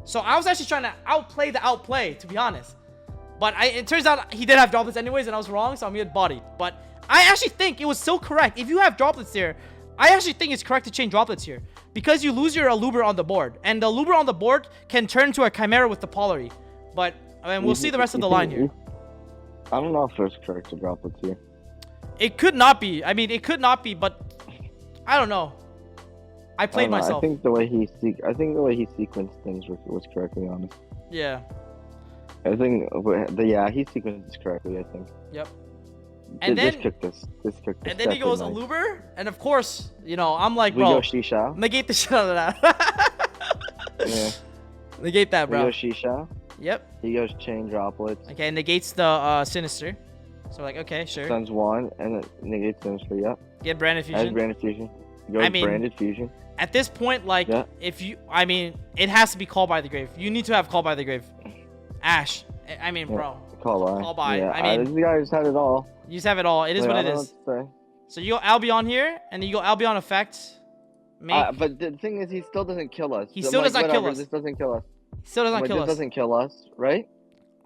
So I was actually trying to outplay the outplay, to be honest. But it turns out he did have droplets anyways, and I was wrong, so I'm getting bodied. But I actually think it was still correct. If you have droplets there, I actually think it's correct to chain droplets here. Because you lose your Aluber on the board. And the Aluber on the board can turn to a Chimera with the Polary. But, I mean, we'll see the rest of the line here. I don't know if it's correct to droplets here. It could not be. I mean, it could not be, but I don't know. I played myself. I think the way he sequenced things was correctly honest. Yeah. I think, yeah, he sequenced this correctly. I think. Yep. And then this cooked this. And then he goes nice. Aluber, and of course, you know, I'm like, We bro, go Shisha. negate the shit out of that. Yeah. Negate that, We go bro. Shisha. Yep. He goes chain droplets. Okay, negates the Sinister. So like, okay, sure. Suns 1 and it negates Sinister. Yep. Get Branded As Fusion. Branded Fusion. Go I mean, Branded Fusion. At this point, like, Yeah. if you, I mean, it has to be Call by the Grave. You need to have Call by the Grave. Ash. I mean, Yeah. bro. Call by. Yeah, I mean, this guy just had it all. You just have it all. It is Like, what I it don't know is. what to say. So you go Albion here, and then you go Albion effect. Make. But the thing is, he still doesn't kill us. He So, still like, does not kill whatever, us. This doesn't kill us. Still does not Like, kill this us. doesn't kill us, right?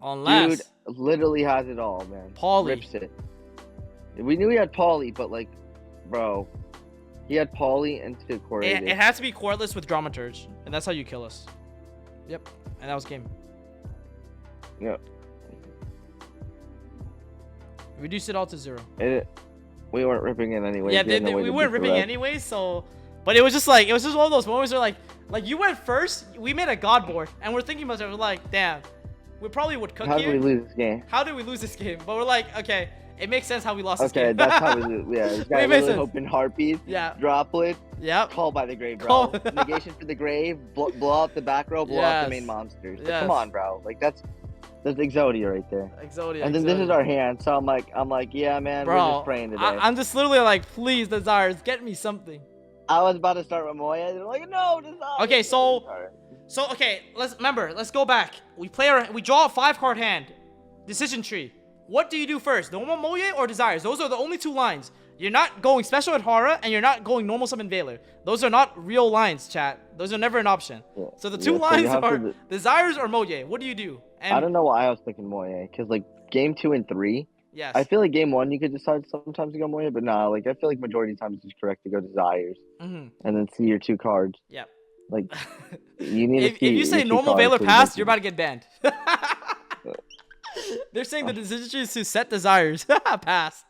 Unless. Dude literally has it all, man. Pauly. Rips it. We knew he had Pauly, but like, bro, he had Pauly and Skid It has to be cordless with Dramaturge, and that's how you kill us. Yep, and that was game. Yep. Reduce it all to 0. We weren't ripping it anyway. Yeah, we weren't ripping anyway, so... But it was just like, it was just one of those moments where like you went first, we made a god board, and we're thinking about it, we're like, damn, we probably would cook How here. did we lose this game? How did we lose this game? But we're like, okay, it makes sense how we lost this Okay, game. that's how we lose. Yeah, this guy It makes really sense. hoping Harpies, Yeah. Droplet, Yep. Call by the Grave, bro. Call- Negation for the Grave, blow up the back row, blow up the main Yes. monsters. Like, Yes. come on, bro. Like that's Exodia right there. Exodia. And then this is our hand, so I'm like, yeah, man, we're Bro, just praying today. I'm just literally like, please, Desires, get me something. I was about to start with Moya, and they're like, no, Desires. Okay, so Alright. okay, let's go back. We draw a 5-card hand. Decision tree. What do you do first? Normal Moye or Desires? Those are the only 2 lines. You're not going special at Hara, and you're not going normal summon Veiler. Those are not real lines, chat. Those are never an option. Yeah. So the Yeah, 2 so lines you have are to- Desires or Moye. What do you do? And I don't know why I was thinking Moya, because like game 2 and 3, yes. I feel like game 1 you could decide sometimes to go Moya, but nah, like I feel like majority of times it's correct to go Desires Mm-hmm. and then see your 2 cards. Yep. Like you need if to see you say your 2 normal cards Veiler so you pass, don't- you're about to get banned. They're saying the decision tree is to set Desires. Pass.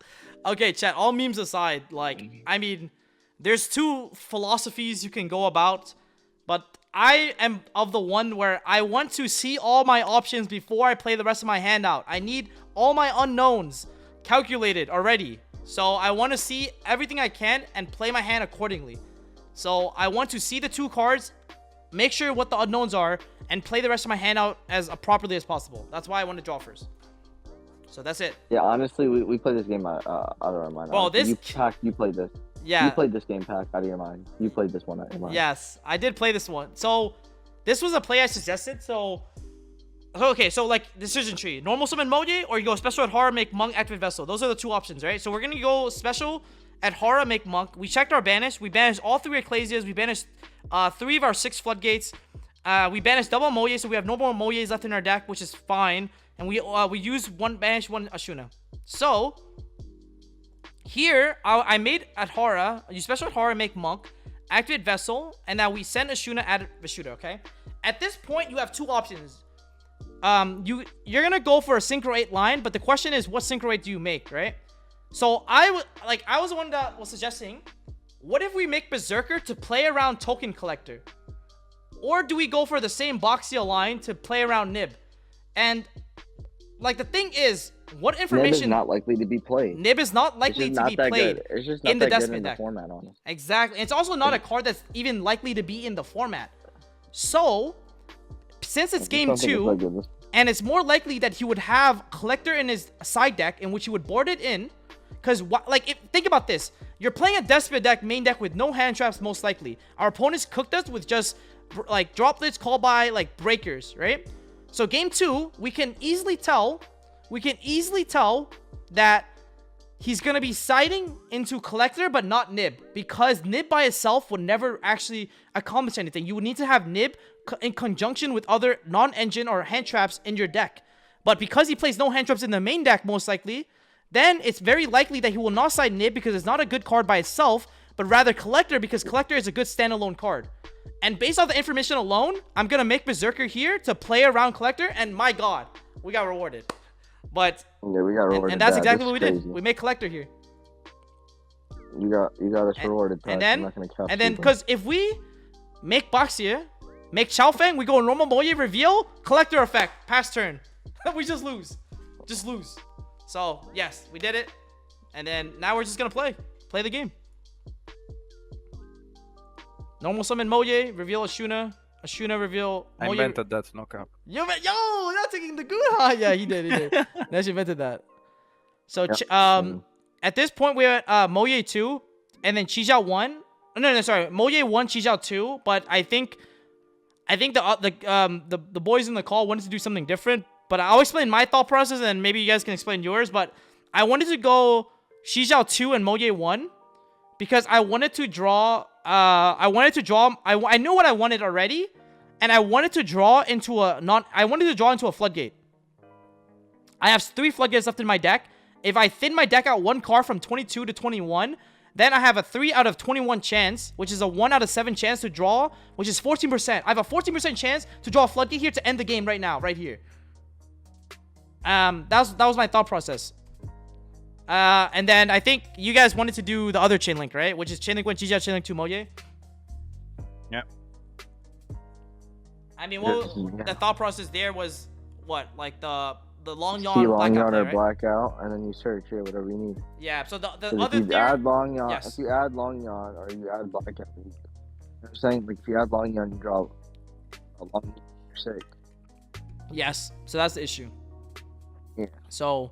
Okay, chat, all memes aside, like, I mean, there's 2 philosophies you can go about, but I am of the one where I want to see all my options before I play the rest of my hand out. I need all my unknowns calculated already. So I want to see everything I can and play my hand accordingly. So I want to see the 2 cards, make sure what the unknowns are, and play the rest of my hand out as properly as possible. That's why I want to draw first. So that's it. Yeah, honestly, we played this game out of our mind. Bro, honestly. this- you played this. Yeah. You played this game pack out of your mind. You played this one out of your mind. Yes, I did play this one. So, this was a play I suggested. So, okay, so like decision tree, normal summon Moye, or you go special at Horror, make Monk, activate Vessel. Those are the 2 options, right? So we're gonna go special at Horror, make Monk. We checked our banish. We banished all 3 Ecclesias. We banished 3 of our 6 Floodgates. We banished double Moye, so we have no more Moyes left in our deck, which is fine. And we use 1 banish, 1 Ashuna. So here, I made at Hara, you special at Hara, make Monk, activate Vessel, and now we send Ashuna at Vishuda, okay? At this point, you have 2 options. You're gonna go for a Synchro 8 line, but the question is, what Synchro 8 do you make, right? So I was the one that was suggesting, what if we make Berserker to play around Token Collector? Or do we go for the same Boxia line to play around Nib? And, like, the thing is, what information... Nib is not likely to be played. Nib is not likely to be played It's just not in the that good Despot in the deck. format, honestly. Exactly. It's also not a card that's even likely to be in the format. So, since it's game 2, and it's more likely that he would have Collector in his side deck in which he would board it in. Because, like, think about this. You're playing a Despot deck, main deck, with no hand traps, most likely. Our opponents cooked us with just, like, droplets called by, like, breakers, right? So, game 2, we can easily tell that he's going to be siding into Collector, but not Nib. Because Nib by itself would never actually accomplish anything. You would need to have Nib in conjunction with other non-engine or hand traps in your deck. But because he plays no hand traps in the main deck, most likely, then it's very likely that he will not side Nib because it's not a good card by itself, but rather Collector because Collector is a good standalone card. And based off the information alone, I'm going to make Berserker here to play around Collector, and my god, we got rewarded. But yeah, we got rewarded. And that's bad. exactly what we Crazy. did. We made Collector here. You got us rewarded. And I'm then, not gonna cast because if we make Boxia, make Xiaofeng, we go normal Moye reveal, Collector effect, pass turn. We just lose. Just lose. So, yes, we did it. And then now we're just going to play the game. Normal summon Moye, reveal Ashuna. Ashuna reveal I Moye. invented that, no cap. Yo, not taking the good. Yeah, he did. Nash invented that. So, Yep. at this point, we're at Moye 2, and then Chijiao 1. No, sorry. Moye 1, Chijiao 2, but I think the boys in the call wanted to do something different. But I'll explain my thought process, and maybe you guys can explain yours. But I wanted to go Shijiao 2 and Moye 1 because I wanted to draw. I knew what I wanted already, and I wanted to draw into a floodgate. I have 3 floodgates left in my deck. If I thin my deck out 1 card from 22 to 21, then I have a 3 out of 21 chance, which is a 1 out of 7 chance to draw, which is 14%. I have a 14% chance to draw a floodgate here to end the game right now, right here. That was my thought process. And then I think you guys wanted to do the other chain link, right? Which is chain link 1, Chijiao, chain link 2, Moye. Yeah. I mean, the thought process there was what, like the long yawn, See long blackout yawn play, or right? blackout, and then you search whatever you need. Yeah. So the So other if you theory, add long yawn, yes. if you add long yawn or you add blackout, I'm saying like if you add long yawn, you draw a long yawn for sake. yes. So that's the issue. Yeah. So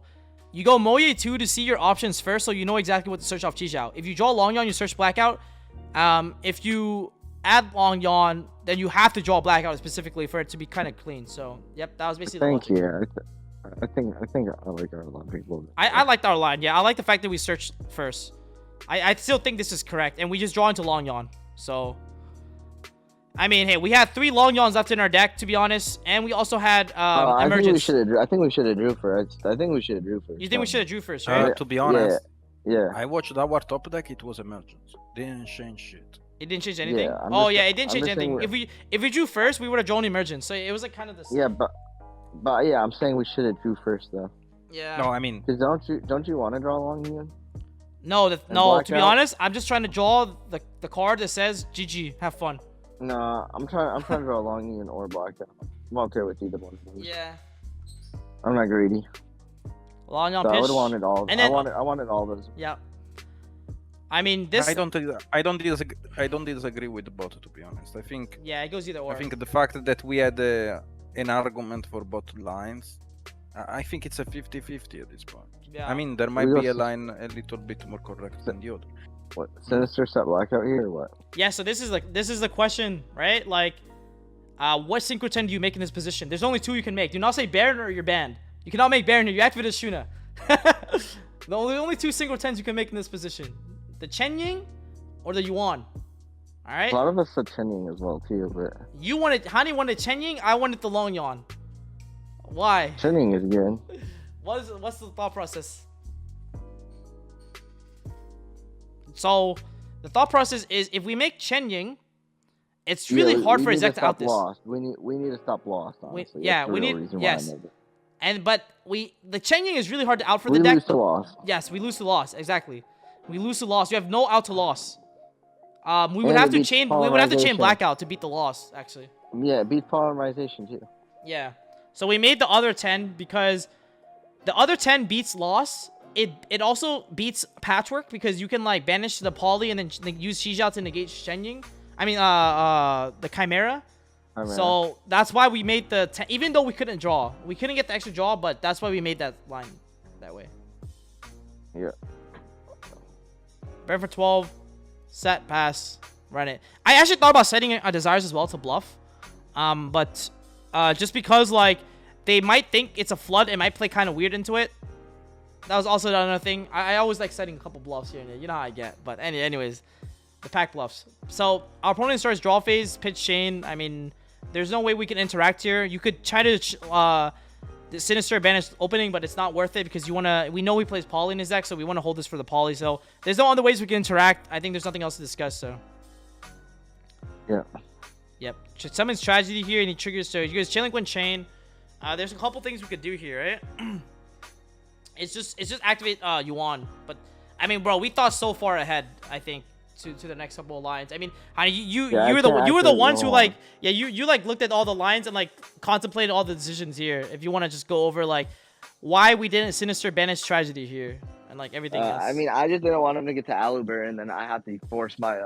you go Moye 2 to see your options first, so you know exactly what to search off Chijiao. If you draw long yawn, you search blackout. If you add long yawn, then you have to draw blackout specifically for it to be kind of clean. So yep, that was basically the logic. I think I like our line a little bit. I liked our line. Yeah, I like the fact that we searched first. I still think this is correct, and we just draw into long yawn. So, I mean, hey, we had 3 long yawns left in our deck, to be honest, and we also had emergence. I think we should have drew first. You think we should have drew first, right? To be honest, yeah. I watched our top deck, it was emergence. Didn't change shit. It didn't change anything. Yeah, it didn't change anything. If we drew first, we would have drawn emergence. So it was like kind of the same. Yeah, but yeah, I'm saying we should have drew first though. Yeah. No, I mean, Cause don't you want to draw long yawn? No, to be blackout? honest, I'm just trying to draw the card that says GG, have fun. No, I'm trying to draw long yawn or blackout. I'm okay with either one. Yeah. I'm not greedy. Long yawn So I pitch. would have wanted all. And then- I wanted all those. Yeah. I mean, this. I don't disagree with the bot, to be honest. I think Yeah, it goes either or. I think the fact that we had an argument for both lines, I think it's a 50-50 at this point. Yeah. I mean, there might We be a also- line a little bit more correct than the other. What, Sinister set blackout here or what? Yeah, so this is the question, right? Like, what synchrotron do you make in this position? There's only 2 you can make. Do not say Baron or you're banned. You cannot make Baron or you activate as Shuna. The only 2 synchrotons you can make in this position. The Chen Ying or the Yuan. Alright? A lot of us said Chenying as well too, but Hani wanted Chen Ying, I wanted the Long Yawn. Why? Chenying is good. What's the thought process? So, the thought process is if we make Chen Ying, it's really hard for his deck to out this. Lost. We need to stop lost. Honestly, we need yes. But the Chen Ying is really hard to out for we the deck. lose to lost. Yes, we lose to loss. Exactly. We lose to loss. You have no out to loss. We would And have it to beats chain. We would have to chain polymerization. blackout to beat the loss. Actually. Yeah, it beats polymerization too. Yeah. So we made the other 10 because the other 10 beats loss. It also beats patchwork because you can like banish the poly and then use Shijao to negate Shenying. I mean the Chimera. I mean, So that's why we made the 10, even though we couldn't draw. We couldn't get the extra draw, but that's why we made that line that way. yeah. Bear for 12, set, pass, run it. I actually thought about setting a Desires as well to bluff. But just because like they might think it's a flood, it might play kind of weird into it. That was also another thing. I always like setting a couple bluffs here and there. You know how I get. But anyways, the pack bluffs. So our opponent starts draw phase, pitch chain. I mean, there's no way we can interact here. You could try to the Sinister Advantage opening, but it's not worth it because we know he plays poly in his deck, so we want to hold this for the poly. So there's no other ways we can interact. I think there's nothing else to discuss. So Yeah. yep, summons tragedy here and he triggers. So you guys chain link when chain. There's a couple things we could do here, right? It's just activate Yuan, but I mean, bro, we thought so far ahead. I think to the next couple of lines. I mean, Hani, you were the ones who like you like looked at all the lines and like contemplated all the decisions here. If you want to just go over like why we didn't Sinister Banish Tragedy here and like everything else. I mean, I just didn't want him to get to Aluber, and then I have to force my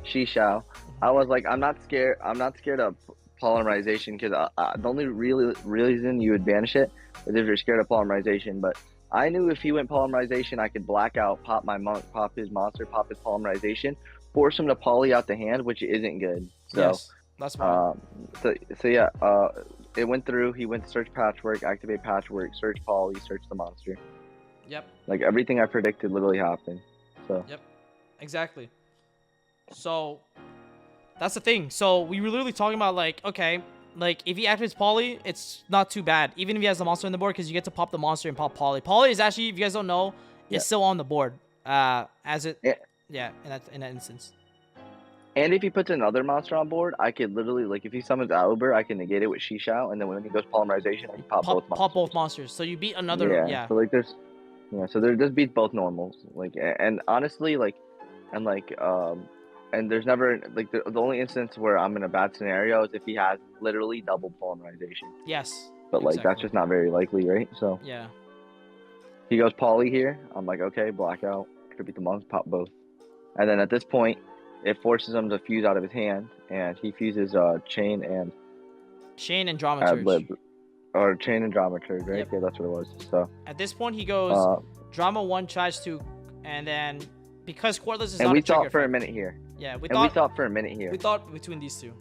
Shishao. I was like, I'm not scared of polymerization because the only reason you would banish it is if you're scared of polymerization. But I knew if he went polymerization, I could black out, pop his monster, pop his polymerization, force him to poly out the hand, which isn't good. So, yes, that's fine. so yeah, it went through. He went to search patchwork, activate patchwork, search poly, search the monster. Yep. Like everything I predicted literally happened. So. Yep. Exactly. So that's the thing. So we were literally talking about like, okay, like if he activates poly, it's not too bad. Even if he has the monster on the board, because you get to pop the monster and pop poly. Poly is actually, if you guys don't know, it's still on the board. As it, yeah, in that instance. And if he puts another monster on board, I could literally, like, if he summons Aluber, I can negate it with Shishao, and then when he goes polymerization, I can pop both monsters. So you beat another, yeah. So, like, so there just beats both normals. Like, and honestly, like, and there's never, like, the only instance where I'm in a bad scenario is if he has literally double polymerization. Yes. But, like, that's just not very likely, right? So. Yeah. He goes poly here. I'm like, okay, blackout. Could beat the monks, pop both. And then at this point, it forces him to fuse out of his hand, and he fuses chain and dramaturge. Or chain and dramaturge, right? Yep. Yeah, that's what it was. So at this point, he goes drama 1, charge 2, and then because Quartles is not a trigger. And we thought for a minute here. Yeah, we thought for a minute here. We thought between these two.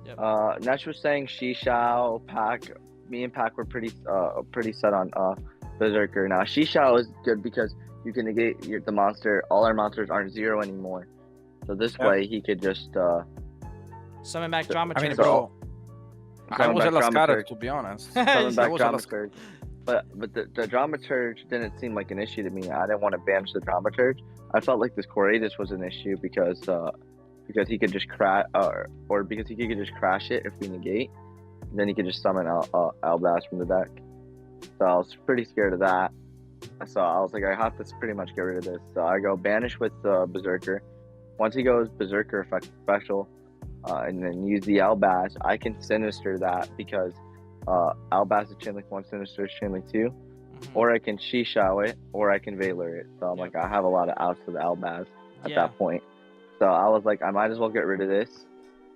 Yep. N3Sh was saying Shishao, Pack. Me and Pack were pretty set on Berserker. Now Shishao is good because you can negate the monster. All our monsters aren't 0 anymore. So this way he could just summon back dramaturge. I mean, bro, I was a Lascatter, to be honest. Summon back dramaturge. But the dramaturge didn't seem like an issue to me. I didn't want to banish the dramaturge. I felt like this Corratus was an issue because he could just crash or because he could just crash it if we negate. Then he could just summon Albaz from the deck. So I was pretty scared of that. So I was like, I have to pretty much get rid of this. So I go banish with Berserker. Once he goes Berserker effect special, and then use the Albaz, I can Sinister that because Albaz is Chainlink 1, Sinister is Chainlink 2. Or I can Shishao it, or I can Valor it. So I'm like, I have a lot of outs for the Albaz at that point. So I was like, I might as well get rid of this,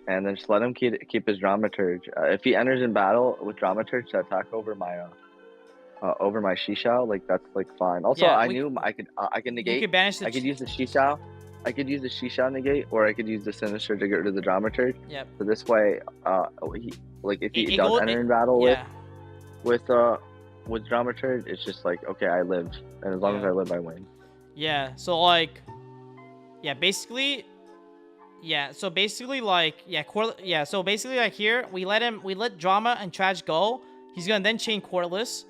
and then just let him keep his Dramaturge. If he enters in battle with Dramaturge to attack over my Shishao, like that's like fine. Also, I knew I can negate. You could banish the I could use the Shishao. I could use the Shishao negate, or I could use the Sinister to get rid of the Dramaturge. Yep. So this way, if he does enter in battle with Dramaturge, it's just like, okay, I lived, and as long as I live, I win. Yeah. So like, basically, So basically, like, So basically, like here, we let Drama and Trage go. He's gonna then chain Quartles.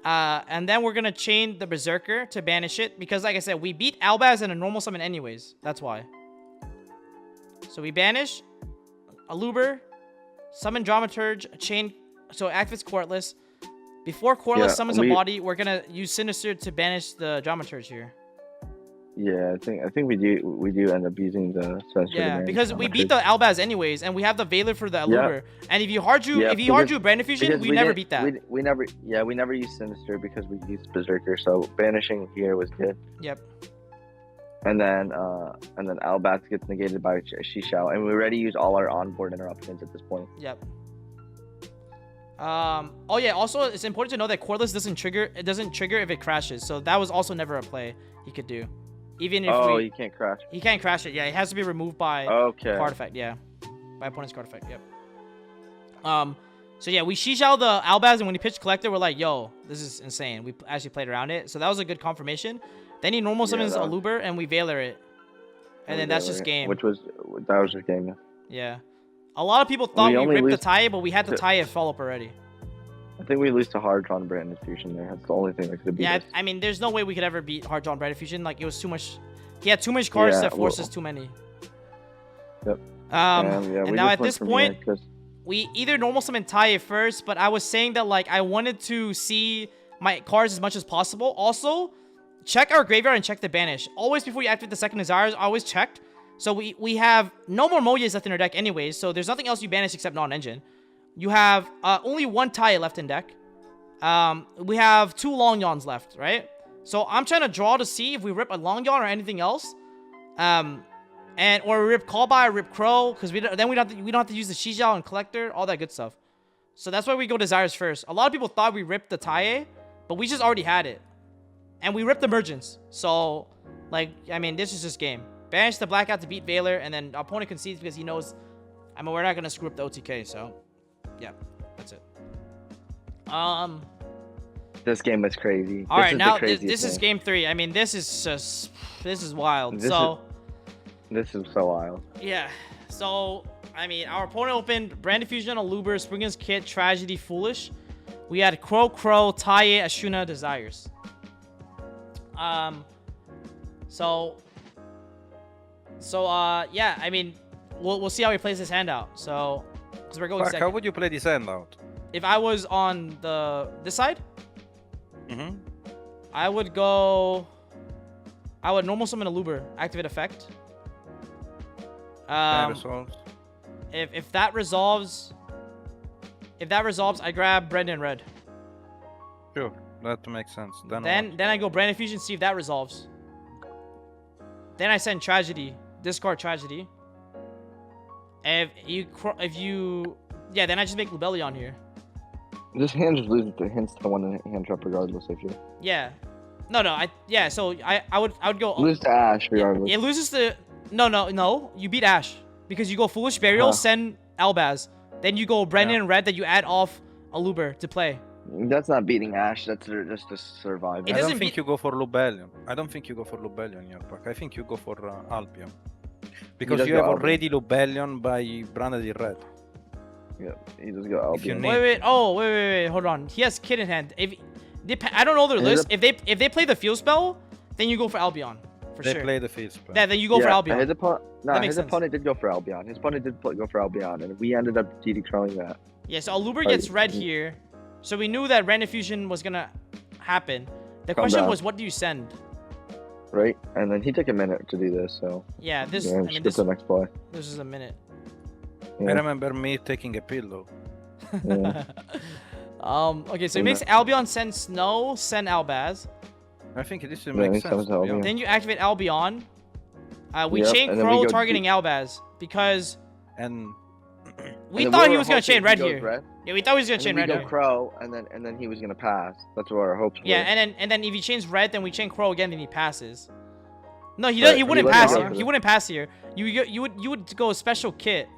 And then we're gonna chain the Berserker to banish it because, like I said, we beat Albaz in a normal summon anyways. That's why. So we banish Aluber, summon Dramaturge, chain. So it activates Quartles. Before Quartles summons a body, we're gonna use Sinister to banish the Dramaturge here. Yeah, I think we do end up using the Sensor Yeah, Advantage because we beat the Albaz anyways, and we have the Veiler for the Aluber. And if you hard drew, Yeah, if you hard drew Brand Fusion, because we never didn't- beat that. We never used Sinister because we used Berserker, so banishing here was good. Yep. And then Albaz gets negated by Shishao, and we already used all our onboard interruptions at this point. Yep. Oh yeah. Also, it's important to know that Cordless doesn't trigger. It doesn't trigger if it crashes. So that was also never a play he could do, even if he can't crash. he can't crash it. Yeah, it has to be removed by card effect. Yeah, by opponent's card effect. Yep. So yeah, we Shishao the Albaz, and when he pitched Collector, we're like, yo, this is insane. We actually played around it, so that was a good confirmation. Then he normal summons Aluber, and we Veiler it, and then that's just game. That was just game. Yeah. A lot of people thought we ripped the tie, but we had the tie follow up already. I think we lose to Hard Drawn Brand Fusion there. That's the only thing that could beat us. I mean, there's no way we could ever beat Hard Drawn Brand Fusion. Like, it was too much. He had too much cards that forces too many. Yep. And now at this point, we either normal summon tie first, but I was saying that, like, I wanted to see my cards as much as possible. Also, check our graveyard and check the banish. Always before you activate the second desires, always checked. So we have no more Moyes left in our deck anyways, so there's nothing else you banish except non-engine. You have only one tie left in deck. We have 2 Long Yawns left, right? So I'm trying to draw to see if we rip a Long Yawn or anything else. Or we rip Callby, rip Crow, because we don't have to use the Shijao and Collector, all that good stuff. So that's why we go Desires first. A lot of people thought we ripped the Taie, but we just already had it. And we ripped Emergence. So, like, I mean, this is just game. Banish the Blackout to beat Veiler, and then our opponent concedes because he knows, I mean, we're not going to screw up the OTK, so, yeah, that's it. This game was crazy. All right, now this is game 3. I mean, this is wild. This is so wild. Yeah, so, I mean, our opponent opened Brand Fusion, Aluber, Springer's Kit, Tragedy, Foolish. We had Crow, Taie, Ashuna, Desires. Yeah, I mean, we'll see how he plays this hand out. So, because we're going second. How would you play this hand out? If I was on this side, I would normal summon a Luber, activate effect. If that resolves, I grab Brendan Red. Sure, that makes sense. Then I go Brand Fusion, see if that resolves. Then I send Tragedy, discard Tragedy. Then I just make Lubellion here. This hand just loses the hints to one hand trap regardless if you. Yeah. So I would go lose to Ash regardless. It loses to no. You beat Ash because you go Foolish Burial, send Albaz, then you go Brendan Red, that you add off Aluber to play. That's not beating Ash. That's just to survive. I don't think you go for Lubellion. I don't think you go for Lubellion here, Pak. I think you go for Albion. Because you have already Lubellion by branded red. Yeah, he does go Albion. Wait, hold on. He has Kid in hand. I don't know their list. If they play the field spell, then you go for Albion. They play the field spell. Yeah, then you go for Albion. His opponent did go for Albion. His opponent did go for Albion, and we ended up DD-crowing that. Yeah, so Aluber gets red here. So we knew that Random Fusion was gonna happen. The question was, what do you send? Right, and then he took a minute to do this, so. Yeah, this the next play. This is a minute. Yeah. I remember me taking a pillow. Yeah. Okay, so he makes Albion send Snow, send Albaz. I think this makes sense. Then you activate Albion. We chain Crow targeting Albaz because we thought he was gonna chain red here. Red. Yeah, we thought he was gonna chain red here. Crow, and then he was gonna pass. That's what our hopes were. Yeah, and then if he chains red, then we chain Crow again, then he passes. No, he wouldn't pass here. He wouldn't pass here. You would go special kit,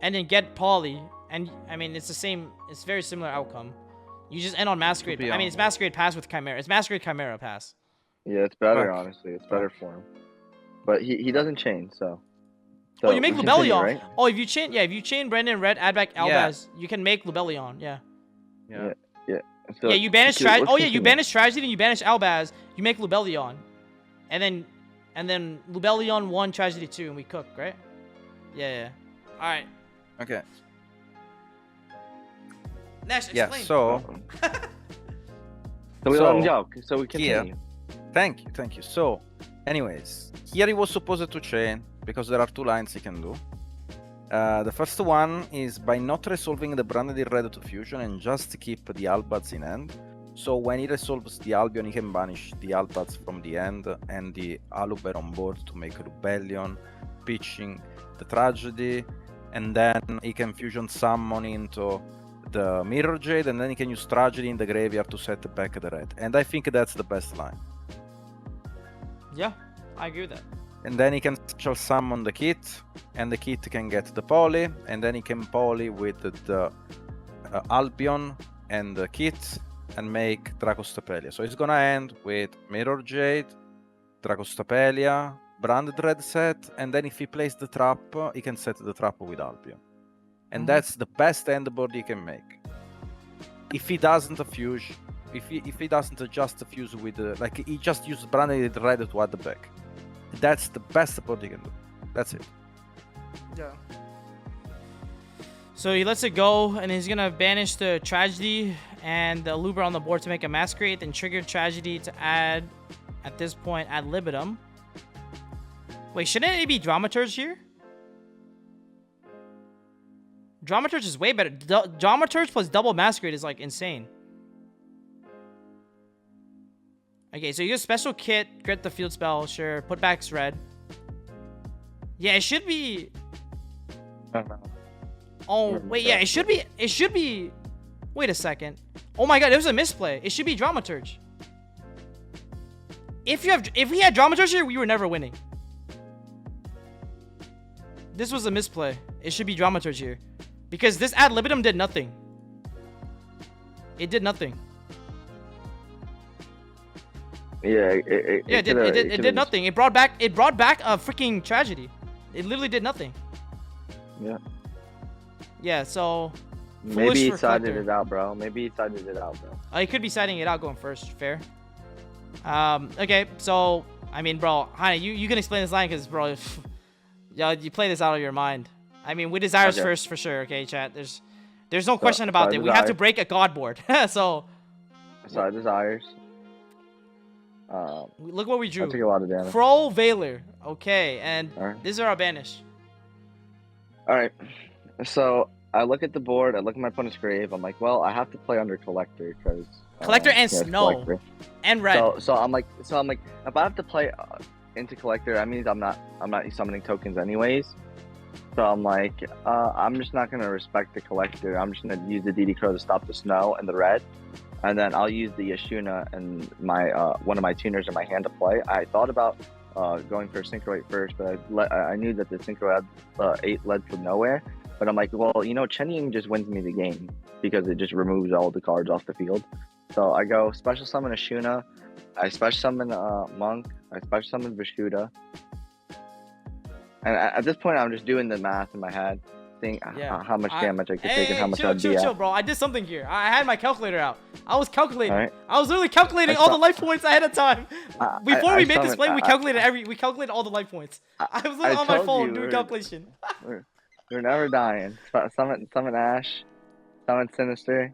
and then get Poly, and I mean it's the same. It's very similar outcome. You just end on Masquerade. I mean it's Masquerade pass with Chimera. It's Masquerade Chimera pass. Yeah, it's better honestly. It's better for him. But he doesn't chain, so. Oh, you make Lubellion. Right? Oh, if you chain Brendan Red, add back Albaz, you can make Lubellion. Yeah. So you banish Tragedy. Oh yeah, you banish Tragedy and you banish Albaz. You make Lubellion, and then Lubellion 1, Tragedy 2, and we cook, right? Yeah. All right. Okay. N3Sh, explain. Yeah. So we let him joke. So we continue. Thank you. So Anyways, here he was supposed to chain because there are two lines he can do. The first one is by not resolving the branded red to fusion and just keep the Albads in hand. So when he resolves the Albion, he can banish the Albads from the end and the Aluber on board to make Rebellion, pitching the Tragedy, and then he can fusion summon into the Mirror Jade, and then he can use Tragedy in the graveyard to set back the red. And I think that's the best line. Yeah, I agree with that. And then he can special summon the kit, and the kit can get the poly, and then he can poly with the Albion and the kit and make Dracostapelia. So it's gonna end with Mirror Jade, Dracostapelia, Branded Red set, and then if he plays the trap, he can set the trap with Albion. And that's the best end board he can make. If he doesn't fuse, if he doesn't just fuse with like he just uses Branded Red to add the back. That's the best board he can do. That's it. Yeah. So he lets it go, and he's gonna banish the Tragedy and the Aluber on the board to make a Masquerade, then trigger Tragedy to add, at this point, ad libitum. Wait, shouldn't it be Dramaturge here? Dramaturge is way better. Dramaturge plus double Masquerade is like insane. Okay, so you get special kit, grit the field spell, sure. Put back's red. Yeah, it should be. Oh wait, yeah, it should be. It should be. Wait a second. Oh my god, it was a misplay. It should be Dramaturge. If we had Dramaturge here, we were never winning. This was a misplay. It should be Dramaturge here, because this ad libitum did nothing. It did nothing. Yeah, it did nothing. It brought back a freaking Tragedy. It literally did nothing. Yeah. Yeah, so maybe he for sided Collector. it out, bro. Maybe he sided it out, bro. He could be siding it out going first. Fair. Okay, so I mean, bro, Hani, you can explain this line because, bro, yo, you play this out of your mind. I mean, we desires first for sure. Okay, chat. There's no question about it. We have to break a god board. So desires. Look what we drew. I took a lot of damage. Crow Veiler. Okay, and Alright. these are our banish. Alright. So I look at the board, I look at my opponent's grave, I'm like, well, I have to play under Collector because Collector and Snow and Red. So I'm like, if I have to play into Collector, that means I'm not summoning tokens anyways. So I'm like, I'm just not gonna respect the Collector. I'm just gonna use the DD Crow to stop the Snow and the Red, and then I'll use the Yashuna and my one of my tuners in my hand to play. I thought about going for a Synchro 8 first, but I knew that the Synchro 8 led to nowhere. But I'm like, well, you know, Chen Ying just wins me the game because it just removes all the cards off the field. So I go special summon Ashuna, I special summon Monk, I special summon Vishuda. And at this point, I'm just doing the math in my head, seeing how much damage I could take and how much I'd be chill, bro. I did something here. I had my calculator out. I was calculating. Right. I was literally calculating all the life points ahead of time. Before we made this play, we calculated all the life points. I was literally on my phone doing calculation. We're never dying. Summon Ash, summon Sinister.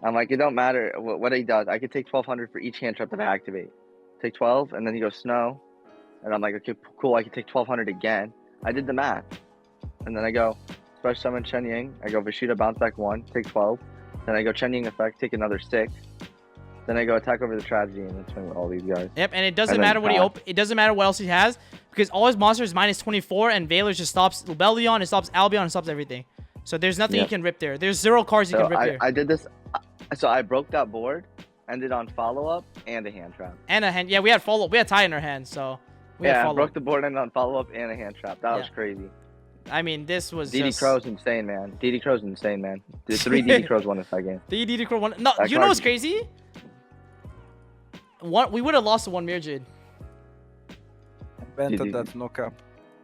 I'm like, it don't matter what he does. I could take 1200 for each hand trap that I activate. Take 12, and then he goes Snow. And I'm like, okay, cool, I can take 1200 again. I did the math. And then I go, special summon Chen Ying. I go Vishuda, bounce back 1, take 12. Then I go Chen Ying effect, take another 6. Then I go attack over the Tragedy and then swing with all these guys. Yep, and it doesn't matter what it doesn't matter what else he has, because all his monsters minus 24, and Veiler just stops Rebellion, it stops Albion, it stops everything. So there's nothing he can rip there. There's 0 cards he can rip there. I did this. So I broke that board, ended on follow-up and a hand trap. And a hand. Yeah, we had follow-up. We had tie in our hand, so we had I broke the board, ended on follow-up and a hand trap. That was crazy. I mean, this was DD Crow's insane, man. DD Crow's insane, man. The 3 DD Crows won this game. The DD Crow won. No, you know what's crazy? We would have lost to 1 Mirror Jade. Invented that no cap.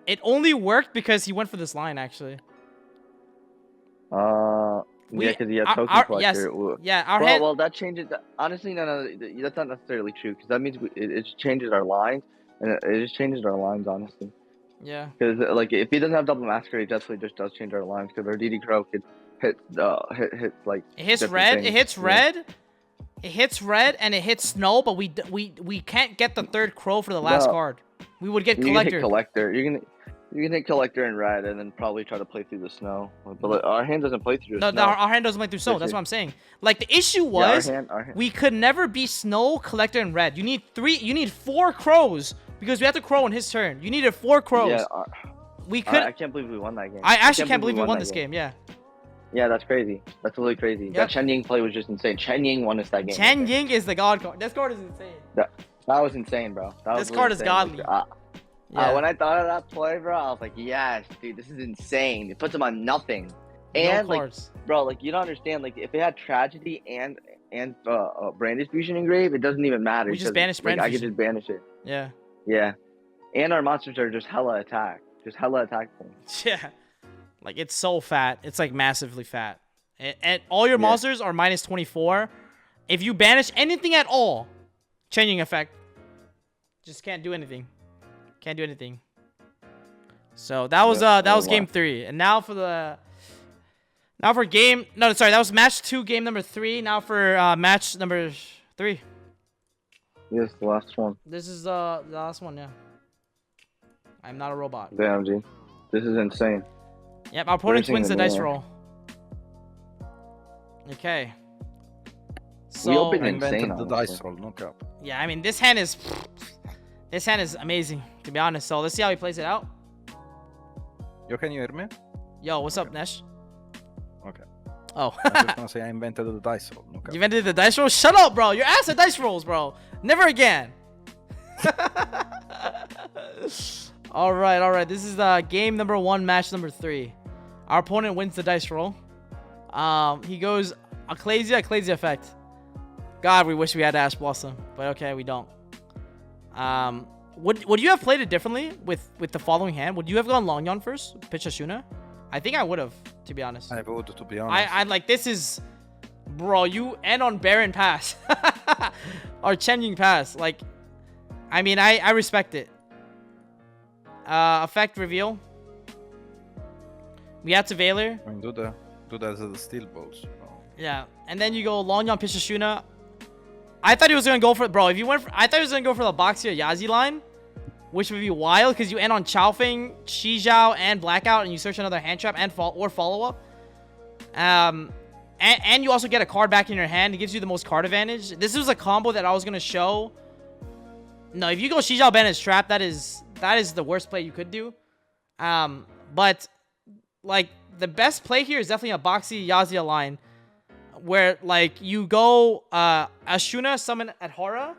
It only worked because he went for this line, actually. Yeah, because he had token collector. Well, that changes. Honestly, no, that's not necessarily true, because that means it just changes our lines, and it just changes our lines, honestly. Yeah. Because like if he doesn't have double Masquerade, it definitely just does change our lines. Because our DD Crow could hit like. It hits red. It hits red. It hits red and it hits snow, but we can't get the third crow for the last No. card. We would get You can hit collector. collector. You can hit collector in red and then probably try to play through the snow. But like, our hand doesn't play through No, the snow. our hand doesn't play through snow. Yes, That's it- what I'm saying. Like the issue Yeah, was our hand. we could never be snow, collector, and red. You need 4 crows because we have to crow on his turn. You needed 4 crows. Yeah, We could. I can't believe we won that game. I actually can't believe we won won that this game. Yeah. Yeah, that's crazy. That's really crazy. Yep. That Chen Ying play was just insane. Chen Ying won us that game. Chen Ying is the god card. This card is insane. That was insane, bro. That was This card is insane. godly. Yeah. When I thought of that play, bro, I was like, yes, dude, this is insane. It puts him on nothing. And no like, cards. bro, like you don't understand. Like if they had tragedy and Brandish Fusion engrave, it doesn't even matter. We just because, banished like, Brandish I could Fusion. just banish it. Yeah. Yeah. And our monsters are just hella attack. Just hella attack points. Yeah. Like it's so fat. It's like massively fat. And all your Yeah. monsters are minus 24. If you banish anything at all, changing effect. Just can't do anything. Can't do anything. So that was Yeah, that was wow. game 3. And now for game that was match 2, game number 3. Now for match number 3. Yes, the last one. This is the last one, yeah. I'm not a robot. Damn, G. This is insane. Yep, our opponent Everything wins the in the dice air. roll. Okay. We So opened I insane, invented the honestly. dice roll, no cap. yeah, I mean this hand is amazing, to be honest. So let's see how he plays it out. Yo, can you hear me? Yo, what's up, Nesh? Okay. Oh, I was just gonna say I invented the dice roll, no cap. you invented the dice roll? Shut up, bro. Your ass at dice rolls, bro. Never again. all right. This is game number 1, match number 3. Our opponent wins the dice roll. He goes Ecclesia effect. God, we wish we had Ash Blossom, but okay, we don't. Would you have played it differently with the following hand? Would you have gone Long Yon first, pitch Ashuna? I think I would have, to be honest. I would, to be honest. I like this is, bro. You end on Baron pass or Chen Ying pass. Like, I mean, I respect it. Effect reveal. We have to Veiler. I mean, do that as the steel balls. You know. Yeah, and then you go Long Yon pitch Ashuna. I thought he was gonna go for bro. If you went, I thought he was gonna go for the Boxia Yazi line, which would be wild because you end on Chaofeng, Shizhao, and Blackout, and you search another hand trap and follow up. And you also get a card back in your hand. It gives you the most card advantage. This was a combo that I was gonna show. No, if you go Shizhao Bandage Trap, that is the worst play you could do. But like the best play here is definitely a Boxy Yazia line, where like you go Ashuna summon at Hara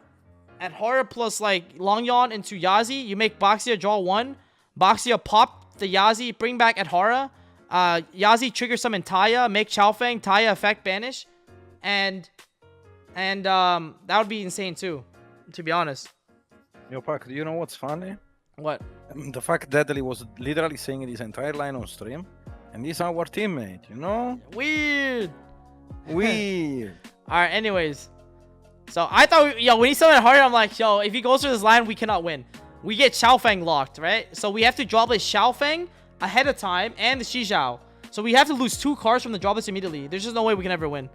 plus like Long Yon into Yazi. You make Boxia draw 1. Boxia pop the Yazi, bring back at Hara. Yazi trigger summon Taya, make Chaofeng, Taya effect banish, and that would be insane too, to be honest. Yo, Pac, do you know what's funny? What? The fact Deadly was literally saying this entire line on stream, and he's our teammate, you know? Weird. Weird. All right. Anyways, so I thought, when he summoned Hara, I'm like, yo, if he goes for this line, we cannot win. We get Chaofeng locked, right? So we have to draw this Chaofeng ahead of time and the Shizhao. So we have to lose 2 cards from the draw list immediately. There's just no way we can ever win.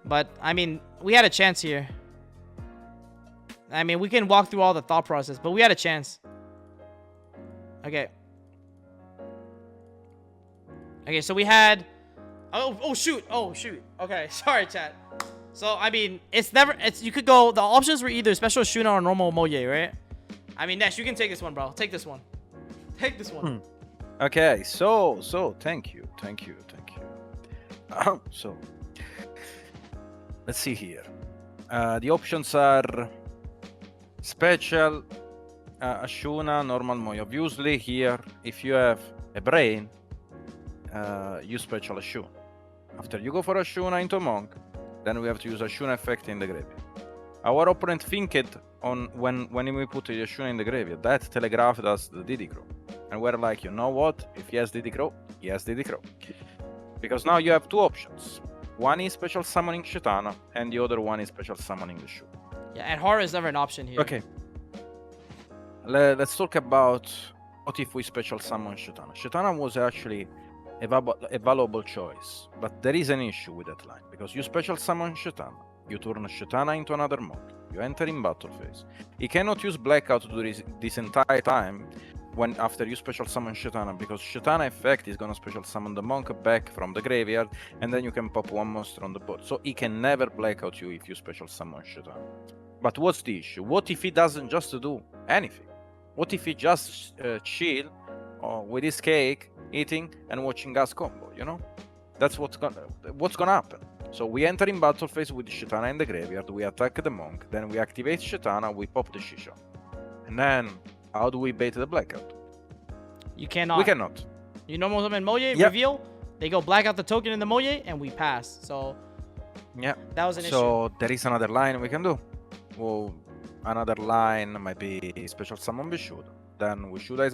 But I mean, we had a chance here. I mean, we can walk through all the thought process, but we had a chance. Okay. Okay, so we had... Oh, shoot. Okay, sorry, chat. So, I mean, you could go... The options were either special Shuna or normal Moye, right? I mean, Nesh, you can take this one, bro. Take this one. Take this one. Okay, so thank you. So let's see here. The options are special Ashuna, normal Moy. Obviously here, if you have a brain, use special Ashuna. After you go for Ashuna into Monk, then we have to use Ashuna effect in the graveyard. Our opponent thinked on when we put the Ashuna in the graveyard, that telegraphed us the Diddy Crow. And we're like, you know what? If he has Diddy Crow, he has Diddy Crow. Because now you have 2 options. One is special summoning Shetana, and the other one is special summoning the Shu. Yeah, and Hara is never an option here. Okay. Let's talk about what if we special summon Shetana. Shetana was actually a valuable choice, but there is an issue with that line, because you special summon Shetana, You turn Shetana into another monk. You enter in battle phase. He cannot use blackout to do this entire time when after you special summon Shetana, because Shetana effect is gonna special summon the monk back from the graveyard, and then you can pop one monster on the board. So he can never blackout you if you special summon Shetana. But what's the issue? What if he doesn't just do anything? What if he just chill with his cake, eating and watching us combo? You know, that's what's gonna happen. So we enter in battle phase with Shetana in the graveyard. We attack the monk. Then we activate Shetana. We pop the Shisha. And then how do we bait the blackout? You cannot. We cannot. You normal summon Moye, Yep. reveal. They go black out the token in the Moye, and we pass. So Yeah. that was an issue. So there is another line we can do. Well, another line might be special summon Vishuda. Then Vishuda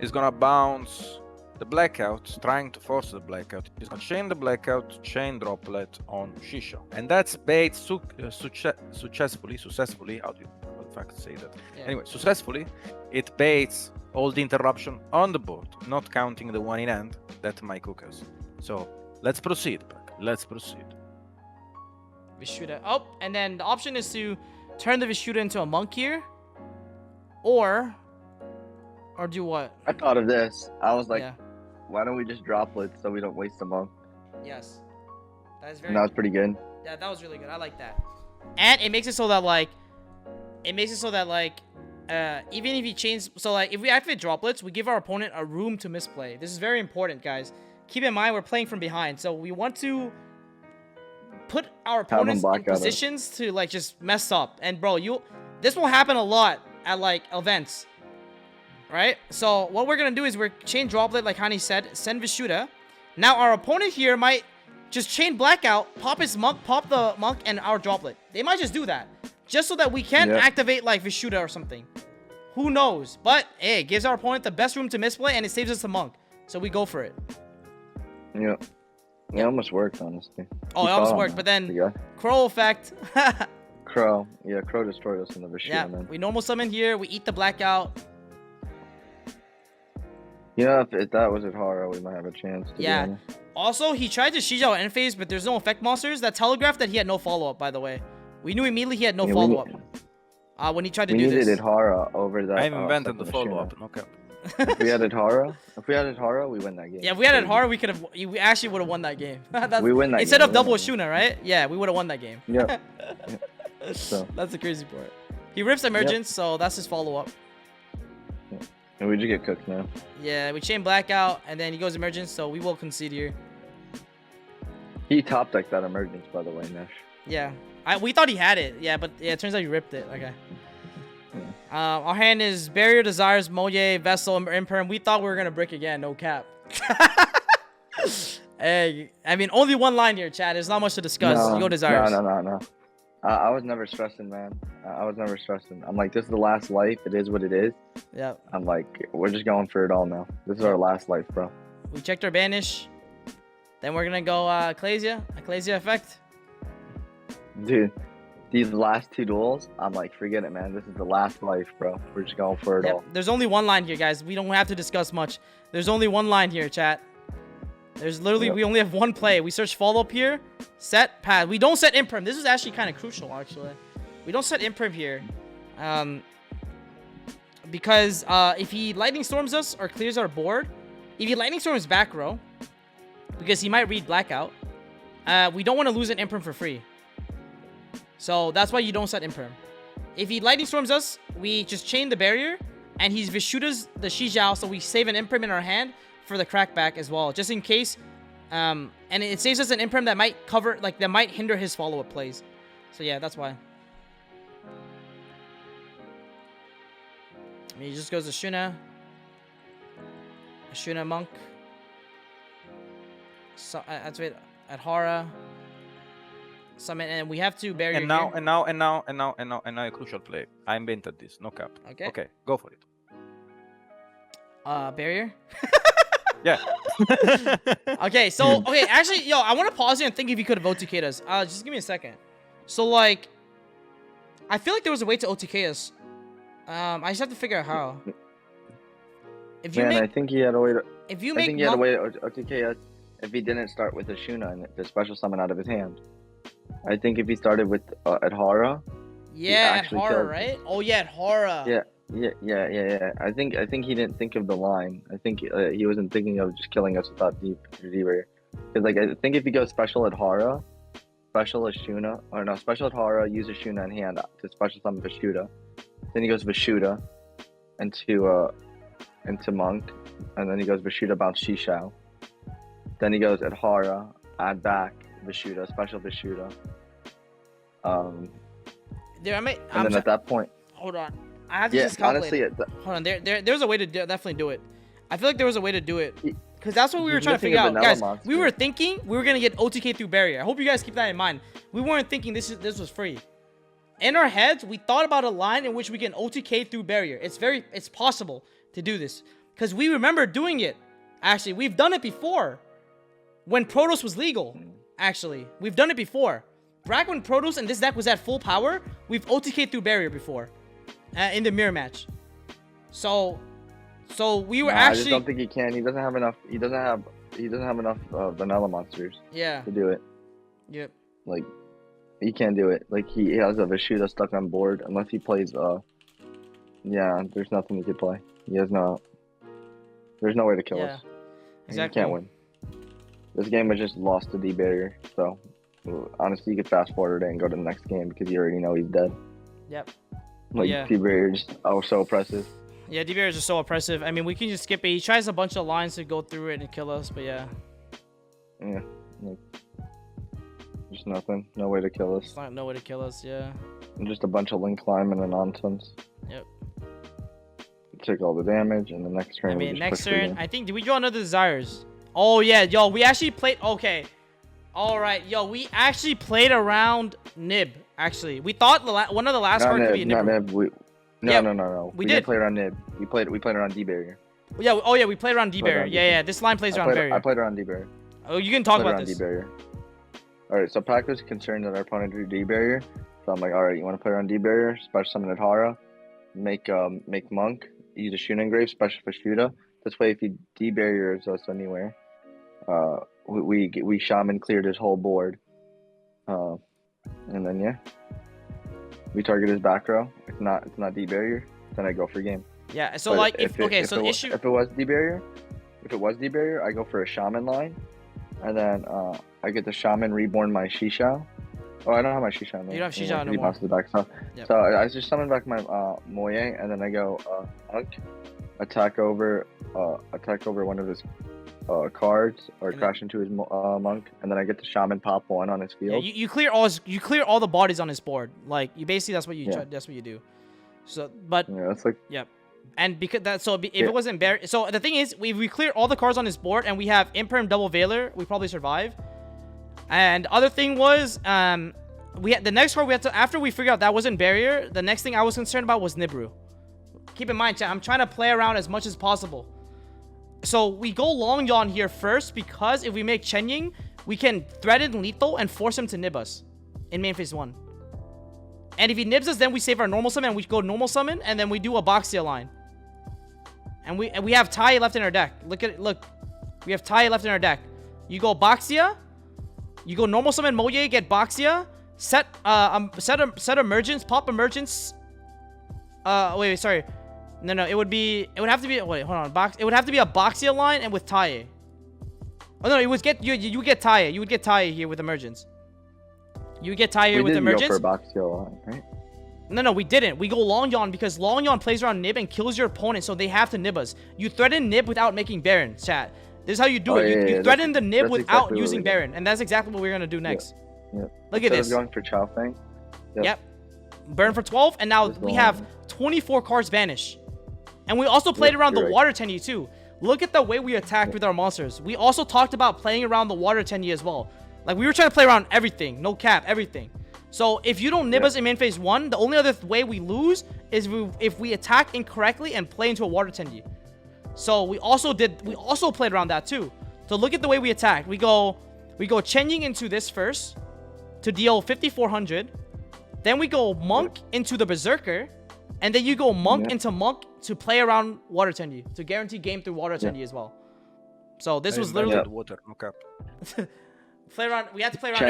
is gonna bounce the blackout, trying to force the blackout. He's gonna chain the blackout, chain droplet on Shisha, and that's bait successfully. How do you in fact say that? Yeah. Anyway, successfully, it baits all the interruption on the board, not counting the one in hand that might cook us. So let's proceed, Pack. Let's proceed. Vishuda. Oh, and then the option is to turn the Vishuda into a monk here, or do what? I thought of this. I was like, yeah. why don't we just droplet so we don't waste a monk? Yes. That is very. And that was pretty good. Yeah, that was really good. I like that. And it makes it so that like, even if he chains, so like if we activate droplets, we give our opponent a room to misplay. This is very important, guys. Keep in mind we're playing from behind, so we want to put our opponents in positions to like just mess up. And bro, this will happen a lot at like events, right? So what we're gonna do is we're chain droplet, like Hani said, send Vishuda. Now our opponent here might just chain blackout, pop his monk, pop the monk, and our droplet. They might just do that, just so that we can activate like Vishuda or something. Who knows? But hey, it gives our opponent the best room to misplay, and it saves us the monk. So we go for it. Yeah. It almost worked, honestly. Oh, it almost worked, but then Crow effect. Crow. Yeah, Crow destroyed us in the Vishuda, Yeah, man. we normal summon here. We eat the blackout. Yeah, if that was at Hara, we might have a chance. To be honest. Also, he tried to Yugioh end phase, but there's no effect monsters. That telegraphed that he had no follow-up, by the way. We knew immediately he had no follow-up when he tried to do this. We needed Hara over that. I invented the follow-up. Okay. If we had Hara, we win that game. Yeah, if we had Hara, we actually would have won that game. We win that instead game. of double Ashuna, right? Yeah, we would have won that game. Yeah. So that's the crazy part. He rips Emergence, so that's his follow-up. And we just get cooked now. Yeah, we chain blackout, and then he goes Emergence, so we will concede here. He top decked that Emergence, by the way, N3Sh. Yeah, we thought he had it. Yeah, but yeah, it turns out he ripped it. Okay. Our hand is Barrier, Desires, Moye, Vessel, and Imperm. We thought we were gonna brick again, no cap. Hey, I mean, only one line here, Chad. There's not much to discuss. You go Desires. No. I was never stressing, man. I was never stressing. I'm like, this is the last life. It is what it is. Yeah. I'm like, we're just going for it all now. This is our last life, bro. We checked our banish. Then we're gonna go Ecclesia effect. Dude, these last two duels, I'm like, forget it, man. This is the last life, bro. We're just going for it all. There's only one line here, guys. We don't have to discuss much. There's only one line here, chat. There's literally, we only have one play. We search follow-up here. Set, pass. We don't set Imperm. This is actually kind of crucial, actually. We don't set Imperm here. Because if he Lightning Storms us or clears our board, if he Lightning Storms back row, because he might read Blackout, we don't want to lose an Imperm for free. So that's why you don't set Imperm. If he Lightning Storms us, we just chain the barrier, and he's Vishuda's the Yugioh, so we save an Imperm in our hand for the crackback as well, just in case. And it saves us an Imperm that might cover, like, that might hinder his follow-up plays. So yeah, that's why. I mean, he just goes to Ashuna Monk. So that's it. At Hara. Summon, and we have to barrier. And now a crucial play. I invented this. No cap. Okay. Okay, go for it. Barrier. Yeah. Okay, so actually, yo, I want to pause here and think if you could have OTK'd us. Just give me a second. So like, I feel like there was a way to OTK us. I just have to figure out how. If you I think he had a way to. If you I make think he had a way to OTK us if he didn't start with Ashuna and the special summon out of his hand. I think if he started with Adhara, Yeah, at actually Hara, killed- right? Oh yeah, at Hara. yeah. I think he didn't think of the line. I think he wasn't thinking of just killing us without D-Barrier. Because like I think if he goes special Adhara, special Ashuna, or no, special Adhara, use Ashuna in hand to special summon Vishuda. Then he goes Vishuda into Monk, and then he goes Vishuda bounce Shishao. Then he goes Adhara, add back Vishuda, special Vishuda. There, And then at that point, hold on. I have to yeah, just calculate. honestly, It. Hold on. There's a way to definitely do it. I feel like there was a way to do it. Because that's what we were He's trying to missing figure a out. vanilla Guys, monster. we were thinking we were going to get OTK through barrier. I hope you guys keep that in mind. We weren't thinking this was free. In our heads, we thought about a line in which we can OTK through barrier. It's possible to do this. Because we remember doing it. Actually, we've done it before. When Protoss was legal. Actually, we've done it before. Back when Protoss and this deck was at full power, we've OTK'd through barrier before. In the mirror match. So we were I just actually... don't think he can. He doesn't have enough. He doesn't have enough vanilla monsters Yeah. to do it. Yep. Like, he can't do it. Like, he has a Vishuda stuck on board unless he plays. Yeah, there's nothing he could play. He has no. There's no way to kill us. Exactly. He can't win. This game was just lost to D barrier. So, honestly, you could fast forward it and go to the next game because you already know he's dead. Yep. Like, Yeah. D barrier just so oppressive. Yeah, D-Barrier is just so oppressive. I mean, we can just skip it. He tries a bunch of lines to go through it and kill us, but yeah. Yeah. Like, just nothing. No way to kill us. It's not no way to kill us, yeah. And just a bunch of link climbing and nonsense. Yep. Take all the damage, and the next turn. I we mean, just next push the turn, game. I think, did we draw another Desires? Oh, yeah, yo, we actually played, okay. All right, yo, we actually played around Nib, actually. We thought one of the last cards could be a Not Nib. Nib. No. We didn't did. play around Nib. We played around D barrier. Yeah, oh yeah, we played around D-Barrier. around Yeah, this line plays around barrier. I played around D barrier. Oh, you can talk about around this. D barrier. All right, so Pac was concerned that our opponent drew D barrier, so I'm like, all right, you want to play around D barrier? Special summon Adhara, make Monk, use a Shooting Grave, special for Shuda. This way, if he D barriers us anywhere, we shaman cleared his whole board, and then yeah, we target his back row. It's not D barrier, then I go for game. Yeah, so But like, if the it issue... if it was D barrier, I go for a shaman line, and then I get the shaman reborn my Shishao. Oh, I don't have my Shishao anymore. You don't have Shishao He anymore. bounces back. So, Yep. so I just summon back my Moye, and then I go Monk, attack over one of his cards, or And crash into his Monk, and then I get the shaman pop one on his Yeah, field. you clear all the bodies on his board. Like, you basically, that's what you Yeah. that's what you do. So, but... Yeah, that's like And because that, so if Yeah. it wasn't barrier, so the thing is, we clear all the cards on his board, and we have Imperm Double Veiler, we probably survive. And the other thing was, we had the next card we had to, after we figured out that wasn't barrier, the next thing I was concerned about was Nibru. Keep in mind, chat, I'm trying to play around as much as possible. So we go Long Yawn here first, because if we make Chenying, we can threaten lethal and force him to nib us in main phase 1. And if he nibs us, then we save our normal summon and we go normal summon, and then we do a Boxia line. And we have Tai left in our deck. Look. We have Tai left in our deck. You go Boxia, you go normal summon Moye, get Boxia, set emergence, pop emergence. Wait, sorry. No, it would have to be, wait, hold on. It would have to be a Boxia line and with Tai. Oh no, you would get Tai. You would get Tai here with emergence. You would get Tai here with emergence. We did go for Boxio line, right? No, we didn't. We go Long Yawn because Long Yawn plays around Nib and kills your opponent, so they have to nib us. You threaten Nib without making Baron, chat. This is how you do it. You threaten the Nib without exactly using what we're Baron, and that's exactly what we're gonna do next. Yep. Look at Instead this. of going for Chow Fang. Yep. Burn for 12, and now Just we go have on. 24 cards vanish. And we also played Yep, around the you're right. Water Tenyi too. Look at the way we attacked with our monsters. We also talked about playing around the Water Tenyi as well. Like, we were trying to play around everything. No cap, everything. So if you don't nib Yeah. us in main phase 1, the only other way we lose is if we attack incorrectly and play into a Water Tenyi. So we also played around that too. So look at the way we attacked. We go Chenying into this first to deal 5,400. Then we go Monk into the Berserker. And then you go Monk into Monk to play around Water Tenyi, to guarantee game through Water Tenyi as well. So this was literally... Water, no cap. Play around. We had to play around.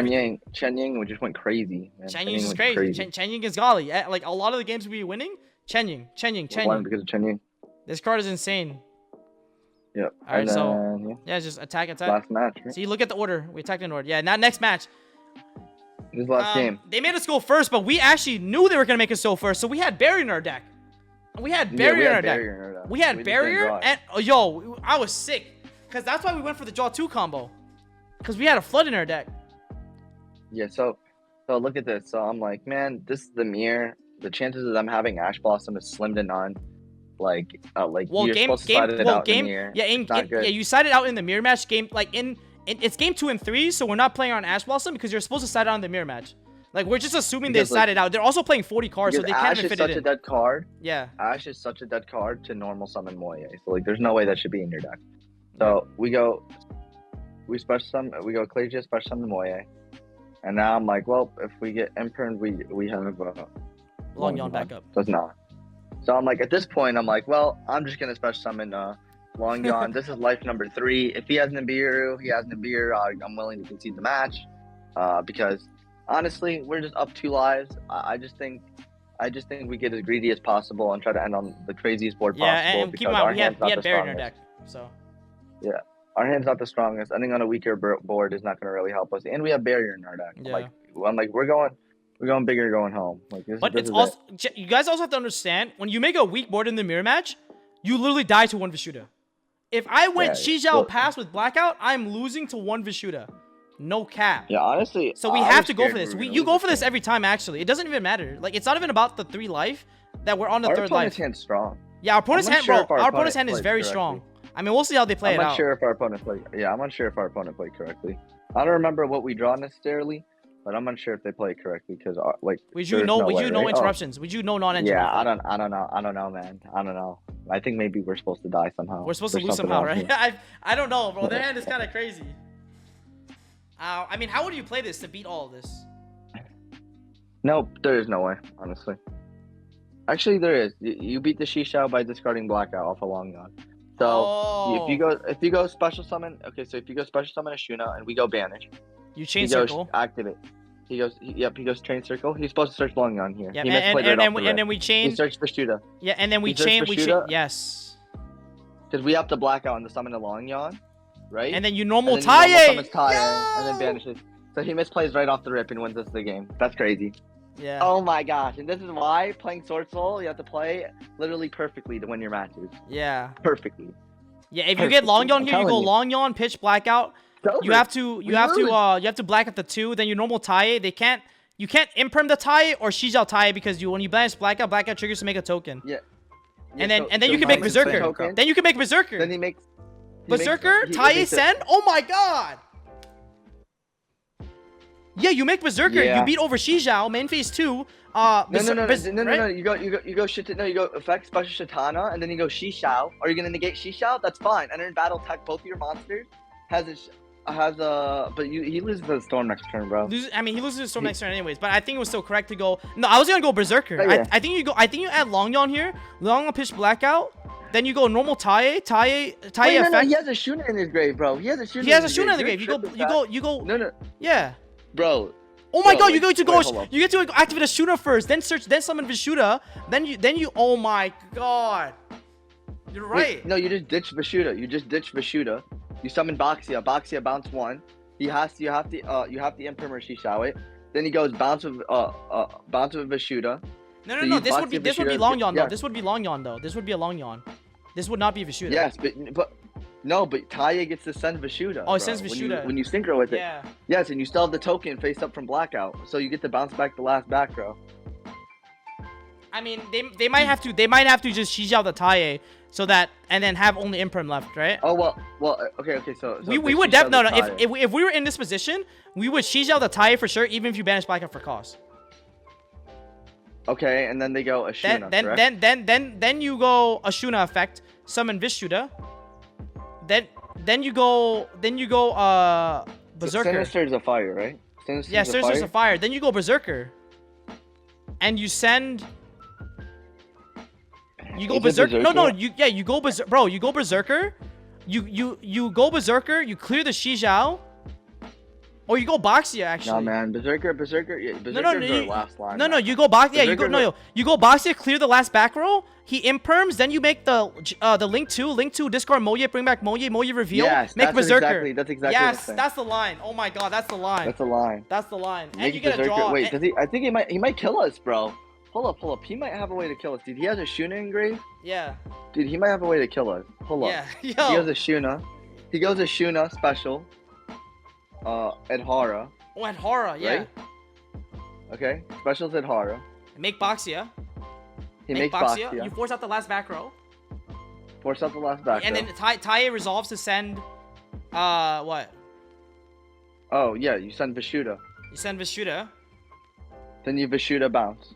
Chen Yang just went crazy. Man. Chen Ying is crazy. Chen Ying is golly. Like a lot of the games we be winning. Chen Ying. We won because of Chen Yang. This card is insane. Yep. All right, so yeah. yeah, just attack. Last match. Right? See, look at the order. We attacked in order. Yeah, now next match. This is the last game. They made us go first, but we actually knew they were gonna make us go first, so we had barrier in our deck. We had barrier in our deck. We had barrier, and yo, I was sick, cause that's why we went for the draw 2 combo, cause we had a flood in our deck. Yeah. So look at this. So I'm like, man, this is the mirror. The chances of them having Ash Blossom is slim to none. Well, you're supposed to side it out in the mirror. Yeah, you side it out in the mirror match game. Like it's game 2 and 3, so we're not playing on Ash Blossom because you're supposed to side it out in the mirror match. Like we're just assuming they side it out. They're also playing 40 cards, so they can't even fit it in. Ash is such a dead card. Yeah. Ash is such a dead card to normal summon Moye. So like, there's no way that should be in your deck. So we go Cleargia special summon Moye, and now I'm like, well, if we get Impermed, we have Long Yawn back up. So it's not. So I'm like, at this point, I'm like, well, I'm just gonna special summon Long Yawn. This is life number 3. If he has Nibiru, I'm willing to concede the match, because honestly, we're just up 2 lives. I just think we get as greedy as possible and try to end on the craziest board possible. Yeah, and keep in mind, we had Barrier in our deck, so. Yeah, our hand's not the strongest. Ending on a weaker board is not going to really help us, and we have Barrier in our deck. Yeah. I'm like, we're going bigger, going home. Like, but it's also you guys also have to understand, when you make a weak board in the mirror match, you literally die to 1 Vishuda. If I went Yugioh pass with Blackout, I'm losing to 1 Vishuda. No cap. Yeah, honestly. So we have to go for this. You go for this every time, actually. It doesn't even matter. Like, it's not even about the 3 life that we're on the 3rd life. Our opponent's hand's strong. Yeah, our opponent's hand, bro. Our opponent's hand is very strong. I mean, we'll see how they play it out. I'm unsure if our opponent played correctly. I don't remember what we draw necessarily, but I'm unsure if they play it correctly because would you know interruptions? Would you know non-engine? Yeah, I don't know, man. I don't know. I think maybe we're supposed to die somehow. We're supposed to lose somehow, right? I don't know, bro. Their hand is kind of crazy. I mean, how would you play this to beat all of this? Nope, there is no way, honestly. Actually, there is. You beat the Yugioh by discarding Blackout off a Long Yawn. So if you go special summon, okay. So if you go special summon a Shuna and we go banish, you chain circle. Activate. He goes chain circle. He's supposed to search Long Yawn here. Yeah, and then we chain. He searched for Shuna. Yeah, and then we chain. Yes. Because we have to Blackout and to summon a Long Yawn, right? And then you normal Taye. And then banishes. So he misplays right off the rip and wins us the game. That's crazy. Yeah. Oh my gosh, and this is why playing Swordsoul, you have to play literally perfectly to win your matches. Yeah. Perfectly. Yeah, if you get Long Yawn here, you go Long Yawn, pitch Blackout. You have to black out the 2, then you normal Taye. You can't imperm the Taye or Yugioh Taye because when you banish Blackout triggers to make a token. Yeah. And then you can make Berserker. Then you can make Berserker. Then he makes Berserker, Taye send. Oh my god. Yeah, you make Berserker. Yeah. You beat over Yugioh, main phase 2. No. You go effect special Shatana, and then you go Yugioh. Are you gonna negate Yugioh? That's fine. Enter in battle, attack both of your monsters. But he loses to the Storm next turn, bro. He loses to the Storm next turn anyways. But I think it was still correct to go. No, I was gonna go Berserker. Yeah. I think you add Long Yawn here. Long Yawn pitch Blackout. Then you go normal Taye effect. No, he has a Shuna in his grave, bro. He has a Shuna in the grave. You go. No. Yeah. Bro. Oh my god, you get to activate a Shuna first, then search, then summon Vishuda, then you oh my god. You're right. Wait, no, you just ditch Vishuda. You summon Boxia bounce 1. You have to Imprimer Yugioh it. Then he goes bounce with Vishuda. No, this would be Long Yawn though. This would be Long Yawn though. This would be a Long Yawn. This would not be Vishuda. Yes, but Taye gets to send Vishuda. Oh, it sends Vishuda. When you synchro with it. Yeah. Yes, and you still have the token face up from Blackout, so you get to bounce back the last back row. I mean, they might have to just Yugioh the Taye so that, and then have only Imperm left, right? Oh well, okay. So we would definitely if we were in this position, we would Yugioh the Taye for sure, even if you banish Blackout for cost. Okay, and then they go Ashuna. Then you go Ashuna effect, summon Vishuda. Then you go Berserker. Sinister's a fire, right? Sinister's a fire. Then you go Berserker. And you send. You go Berserker. No. You go Berserker, bro. You go Berserker. You go Berserker. You clear the Yugioh. Or you go Boxia actually. Nah, man, Berserker, yeah, Berserker's no, our you- last line. No, man. you go Box. Yeah, you go. Berserker's No, our- yo, you go Boxia, clear the last back row. He imperms, then you make the link two, discard Moye, bring back Moye, reveal, Yes, make that's Berserker. That's exactly what I'm Yes, saying. that's the line. Oh my god, that's the line. That's a line. That's the line. And Make you get a Berserker. draw. Wait, and- does he? I think he might kill us, bro. Hold up. He might have a way to kill us, dude. He has a Shuna engraved. Yeah. Dude, he might have a way to kill us. Hold up. Yeah. He Yo. goes a Shuna. He goes a Shuna special. Adhara. Oh, and horror. Yeah. Right? Okay. Special's Adhara. Make Boxia. He Make makes Boxia. Boxia. You force out the last back row. Force out the last back. And row. then Taye resolves to send. What? Oh yeah, you send Vishuda. You send Vishuda. Then you Vishuda bounce.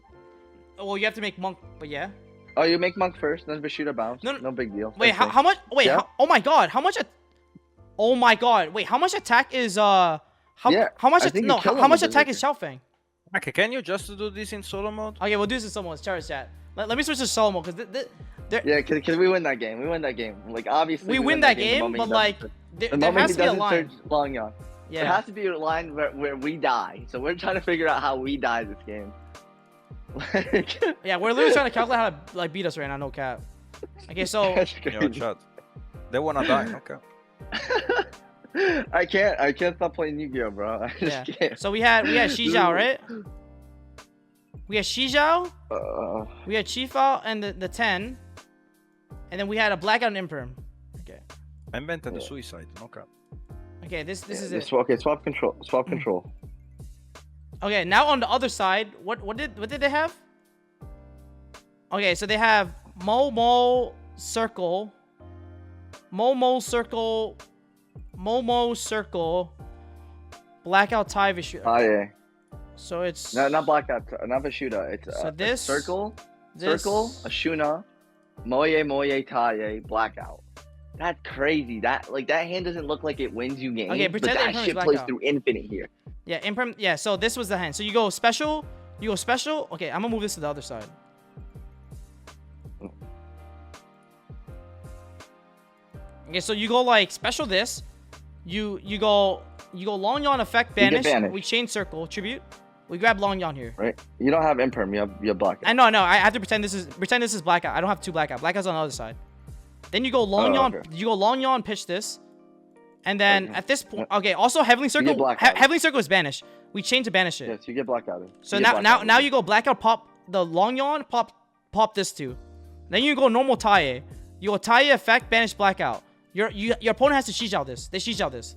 Oh, well, you have to make Monk, but yeah. Oh, you make Monk first, then Vishuda bounce. No, No big deal. Wait, Same thing. how much? Wait, Yeah. oh my god, how much? Oh my god, wait, how much attack is Yeah, how much? I think you No, kill how him much with attack is Berserker. Xiaofeng? Okay, can you just do this in solo mode? Okay, we'll do this in someone's chat. Let me switch to solo mode because Yeah, cause we win that game. We win that game. Like obviously. we win that the game, moment but he like doesn't- there the there moment has he to be a doesn't line. search Long Yawn. There Yeah. has to be a line where we die. So we're trying to figure out how we die this game. Like, Yeah, we're literally trying to calculate how to like beat us right now. No cap. Okay, so that's Yo, crazy. chat. They wanna die, okay. I can't stop playing Yu-Gi-Oh, bro. I yeah, just can't. so we had Shizhao, right? We had Shizhao, we had Chifao, and the 10, and then we had a blackout and imperm. Okay. I invented the suicide, okay. Okay, this is Yeah, it. okay, swap control. Swap control. Okay, now on the other side, what did they have? Okay, so they have Momo Circle, Blackout Tie Vishuda. Ah, yeah. So it's No, not blackout. Not Vishuda. It's So this- circle, this- circle, Ashuna, Moye, Taye, blackout. That's crazy. That hand doesn't look like it wins you games. Okay, but pretend that Imperm is shit plays blackout. through infinite here. Yeah, imperm. Yeah, so this was the hand. So you go special. Okay, I'm gonna move this to the other side. Okay, so you go like special this. You go long yawn effect get banish. banish. We chain circle tribute. We grab long yawn here. Right? You don't have imperm. You have blackout. I know. I have to pretend this is blackout. I don't have two blackout. Blackout's on the other side. Then you go long Oh, yawn. okay. You go long yawn. Pitch this, and then Okay. at this point, okay. Also, heavenly circle. blackout. Heavenly circle is banish. We change to banish it. Yes, you get blackout. So You get blackout. now you go blackout. Pop the long yawn. Pop this too. Then you go normal Taye. You go Taye effect banish blackout. Your opponent has to Shijao this. They Shijao this.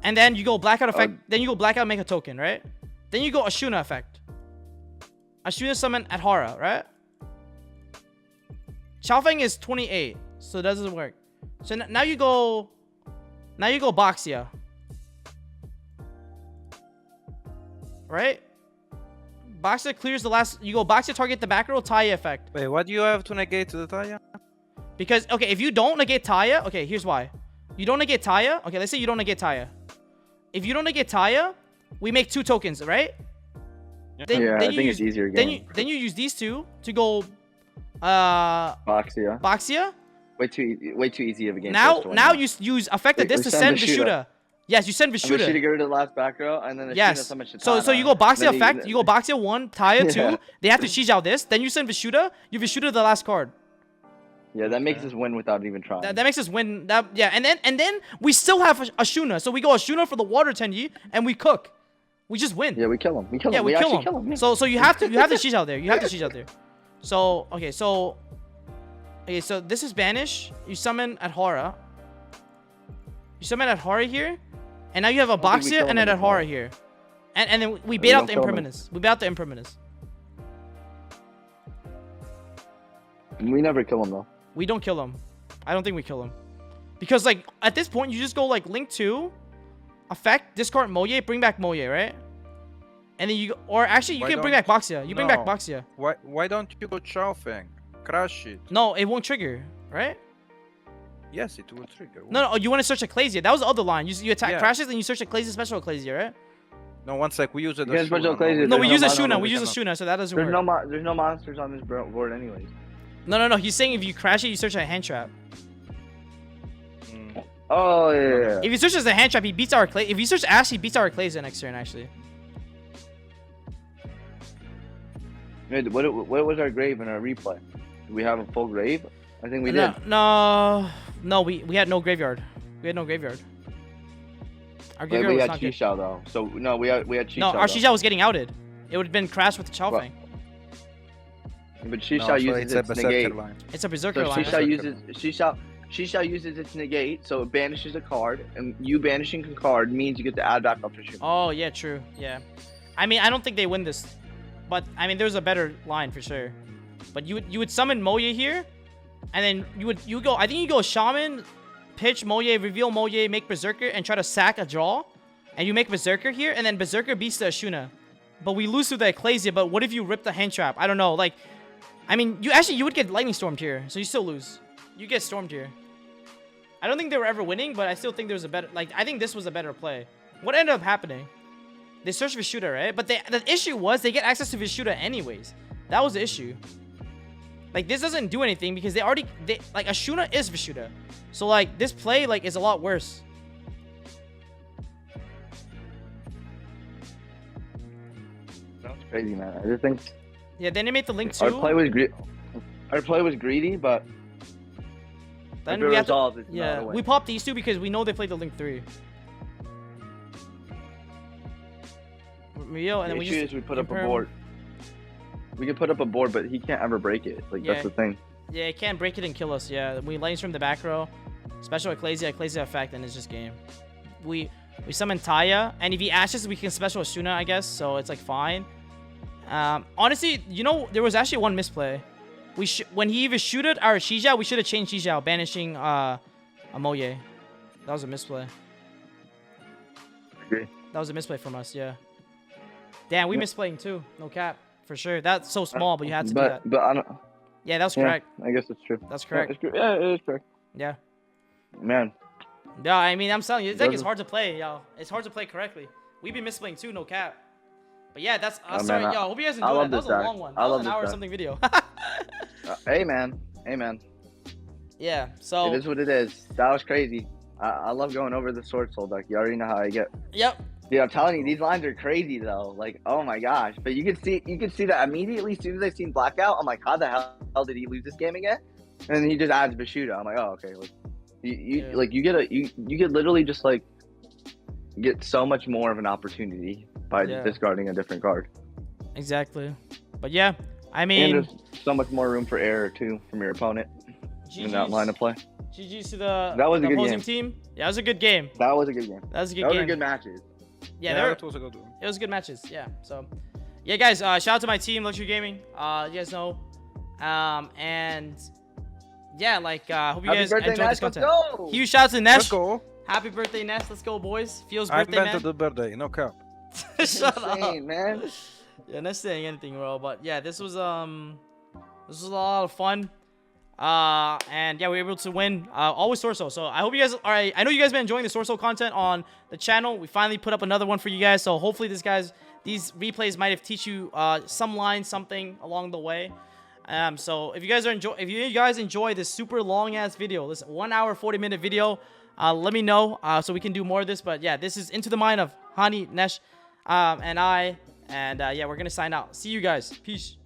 And then you go blackout effect. Then you go blackout make a token, right? Then you go Ashuna effect. Ashuna summon Adhara, right? Xiaofeng is 28, so it doesn't work. So now you go Boxia. Right? Boxia clears the last. You go Boxia target the back row Taia effect. Wait, what do you have to negate to the Taya? Because okay, if you don't negate Taia, okay, here's why. You don't negate Taia. Okay, let's say you don't negate Taia. If you don't negate Taia, we make 2 tokens, right? Then, Yeah, then I you think use, it's easier Then game. you use these 2 to go Boxia. Boxia. Way too easy of a game. for Now us to win now you use affected Wait, this we to send send Vishuda. Vishuda. Yes, you send And Vishuda Vishuda. get rid of the last back row, and then Ashuna Yes. summon So Chitana. you go Boxia Then effect. You go Boxia 1, Taia 2. Yeah. They have to Shijao this. Then you send Vishuda. You Vishuda the last card. Yeah, that makes us win without even trying. That makes us win. That yeah, and then we still have Ashuna. So we go Ashuna for the water Tenyi, and we cook. We just win. Yeah, we kill him. We kill Yeah, him. we actually kill kill him. him. Yeah. So you have to Shijao there. You have to Shijao there. So okay, so this is banish. You summon Adhara. You summon Adhara here, and now you have a don't think we Boxia kill and him an at all. Adhara here, and then we bait out the don't kill him. impermanence. We bait out the impermanence. We never kill him though. We don't kill him. I don't think we kill him. Because, like, at this point, you just go, like, link 2, effect, discard Moye, bring back Moye, right? And then you... Or, actually, you Why can bring back don't- Boxia. You bring back No. Boxia. Why don't you go Xiaofeng? Crash it. No, it won't trigger, right? Yes, it will trigger. No, you want to search Ecclesia. That was the other line. You attack Yeah. crashes, and you search Ecclesia, special Ecclesia, right? No, one sec. We use it. You guys bunch of crazy- No, we no use a monster, Shuna. no, We we use a Shuna, so that doesn't work. There's no monsters on this board anyways. No. He's saying if you crash it, you search a hand trap. Oh yeah. If he searches the hand trap, he beats our clay. If he searches Ash, he beats our clays the next turn actually. Wait, what was our grave in our replay? Do we have a full grave? I think we did. No, we had no graveyard. We had no graveyard. Our Wait, graveyard we was had not good. Shishao though. So no, we had Shishao. No, our though. Shishao was getting outed. It would have been crashed with the Chow Well, Fang. But Shishao No, so uses it's a its negate. berserker line. It's a berserker So line. Shishao uses its negate, so it banishes a card, and you banishing a card means you get to add back up to Shishao. Oh yeah, true. Yeah. I mean, I don't think they win this, but I mean, there's a better line for sure. But you would summon Moye here, and then you go. I think you go Shaman, pitch Moye, reveal Moye, make Berserker, and try to sack a draw, and you make Berserker here, and then Berserker beats the Ashuna. But we lose to the Ecclesia. But what if you rip the hand trap? I don't know. Like, I mean, you would get lightning stormed here, so you still lose. You get stormed here. I don't think they were ever winning, but I still think there's a better. Like, I think this was a better play. What ended up happening? They searched for Vishuda, right? But the issue was they get access to Vishuda anyways. That was the issue. Like, this doesn't do anything because like Ashuna is Vishuda. So like this play like is a lot worse. That's crazy, man. I just think Yeah, then they made the link too. our play was greedy, but Then the we have to, resolve is not yeah, a win. we popped these two because we know they played the link 3. Rio, and then The we issue just is we put up a imperm. board. We can put up a board, but he can't ever break it. Like Yeah. that's the thing. Yeah, it can't break it and kill us. Yeah, we lightning from the back row, special Ecclesia effect, and it's just game. We summon Taya, and if he ashes, we can special Ashuna, I guess. So it's like fine. Honestly, you know, there was actually one misplay. When he even shooted our Shijao, we should have changed Shijao, banishing Amoye. That was a misplay. Agree. That was a misplay from us, yeah. Damn, we misplaying too. No cap, for sure. That's so small, but you had to do that. But I don't. Yeah, that was Yeah, correct. I guess it's true. That's Yeah, correct. it's true. Yeah, it is correct. Yeah. Man, Yeah, I mean, I'm telling you, it's like it's Doesn't- hard to play, yo. It's hard to play correctly. We've been misplaying too, no cap. But yeah, that's Oh, sorry, man, yo. Hope you guys I enjoyed love that. That was this a deck. long one. I That was love an this hour or deck. something video. Amen. Amen. Yeah. So. It is what it is. That was crazy. I love going over the Swordsoul deck. You already know how I get. Yep. Dude, I'm telling you, these lines are crazy though. Like, oh my gosh! But you can see that immediately as soon as I seen Blackout, I'm like, how the hell did he lose this game again? And then he just adds Bashuda. I'm like, oh okay. Like, Yeah. you get literally just like get so much more of an opportunity by Yeah. discarding a different card, Exactly. But yeah, I and mean, there's so much more room for error too from your opponent in that line of play. GG's to the That was a good opposing game. team. Yeah, it was a good game. That was a good game. That was a good Those game. are good matches. Yeah, Yeah, they it was a good one. it was good matches. Yeah. So, yeah, guys, shout out to my team, Luxury Gaming. You guys know, and yeah, like hope you Happy guys birthday, enjoyed Nash! this Let's content. go! Huge shout out to Let's Nesh. go. Happy birthday, Nesh. Let's go, boys. Feels I birthday, man. invented the birthday, no cap. Shut up. Insane, man. Yeah, not saying anything, bro. But yeah, this was a lot of fun. And yeah, we were able to win. Always Swordsoul. So I hope you guys are. I know you guys been enjoying the Swordsoul content on the channel. We finally put up another one for you guys. So hopefully these replays might have teach you some line, something along the way. So if you guys enjoy this super long ass video, this 1 hour 40-minute video, let me know so we can do more of this. But yeah, this is Into the Mind of Hani, Nesh, and I. And yeah, we're gonna sign out. See you guys. Peace.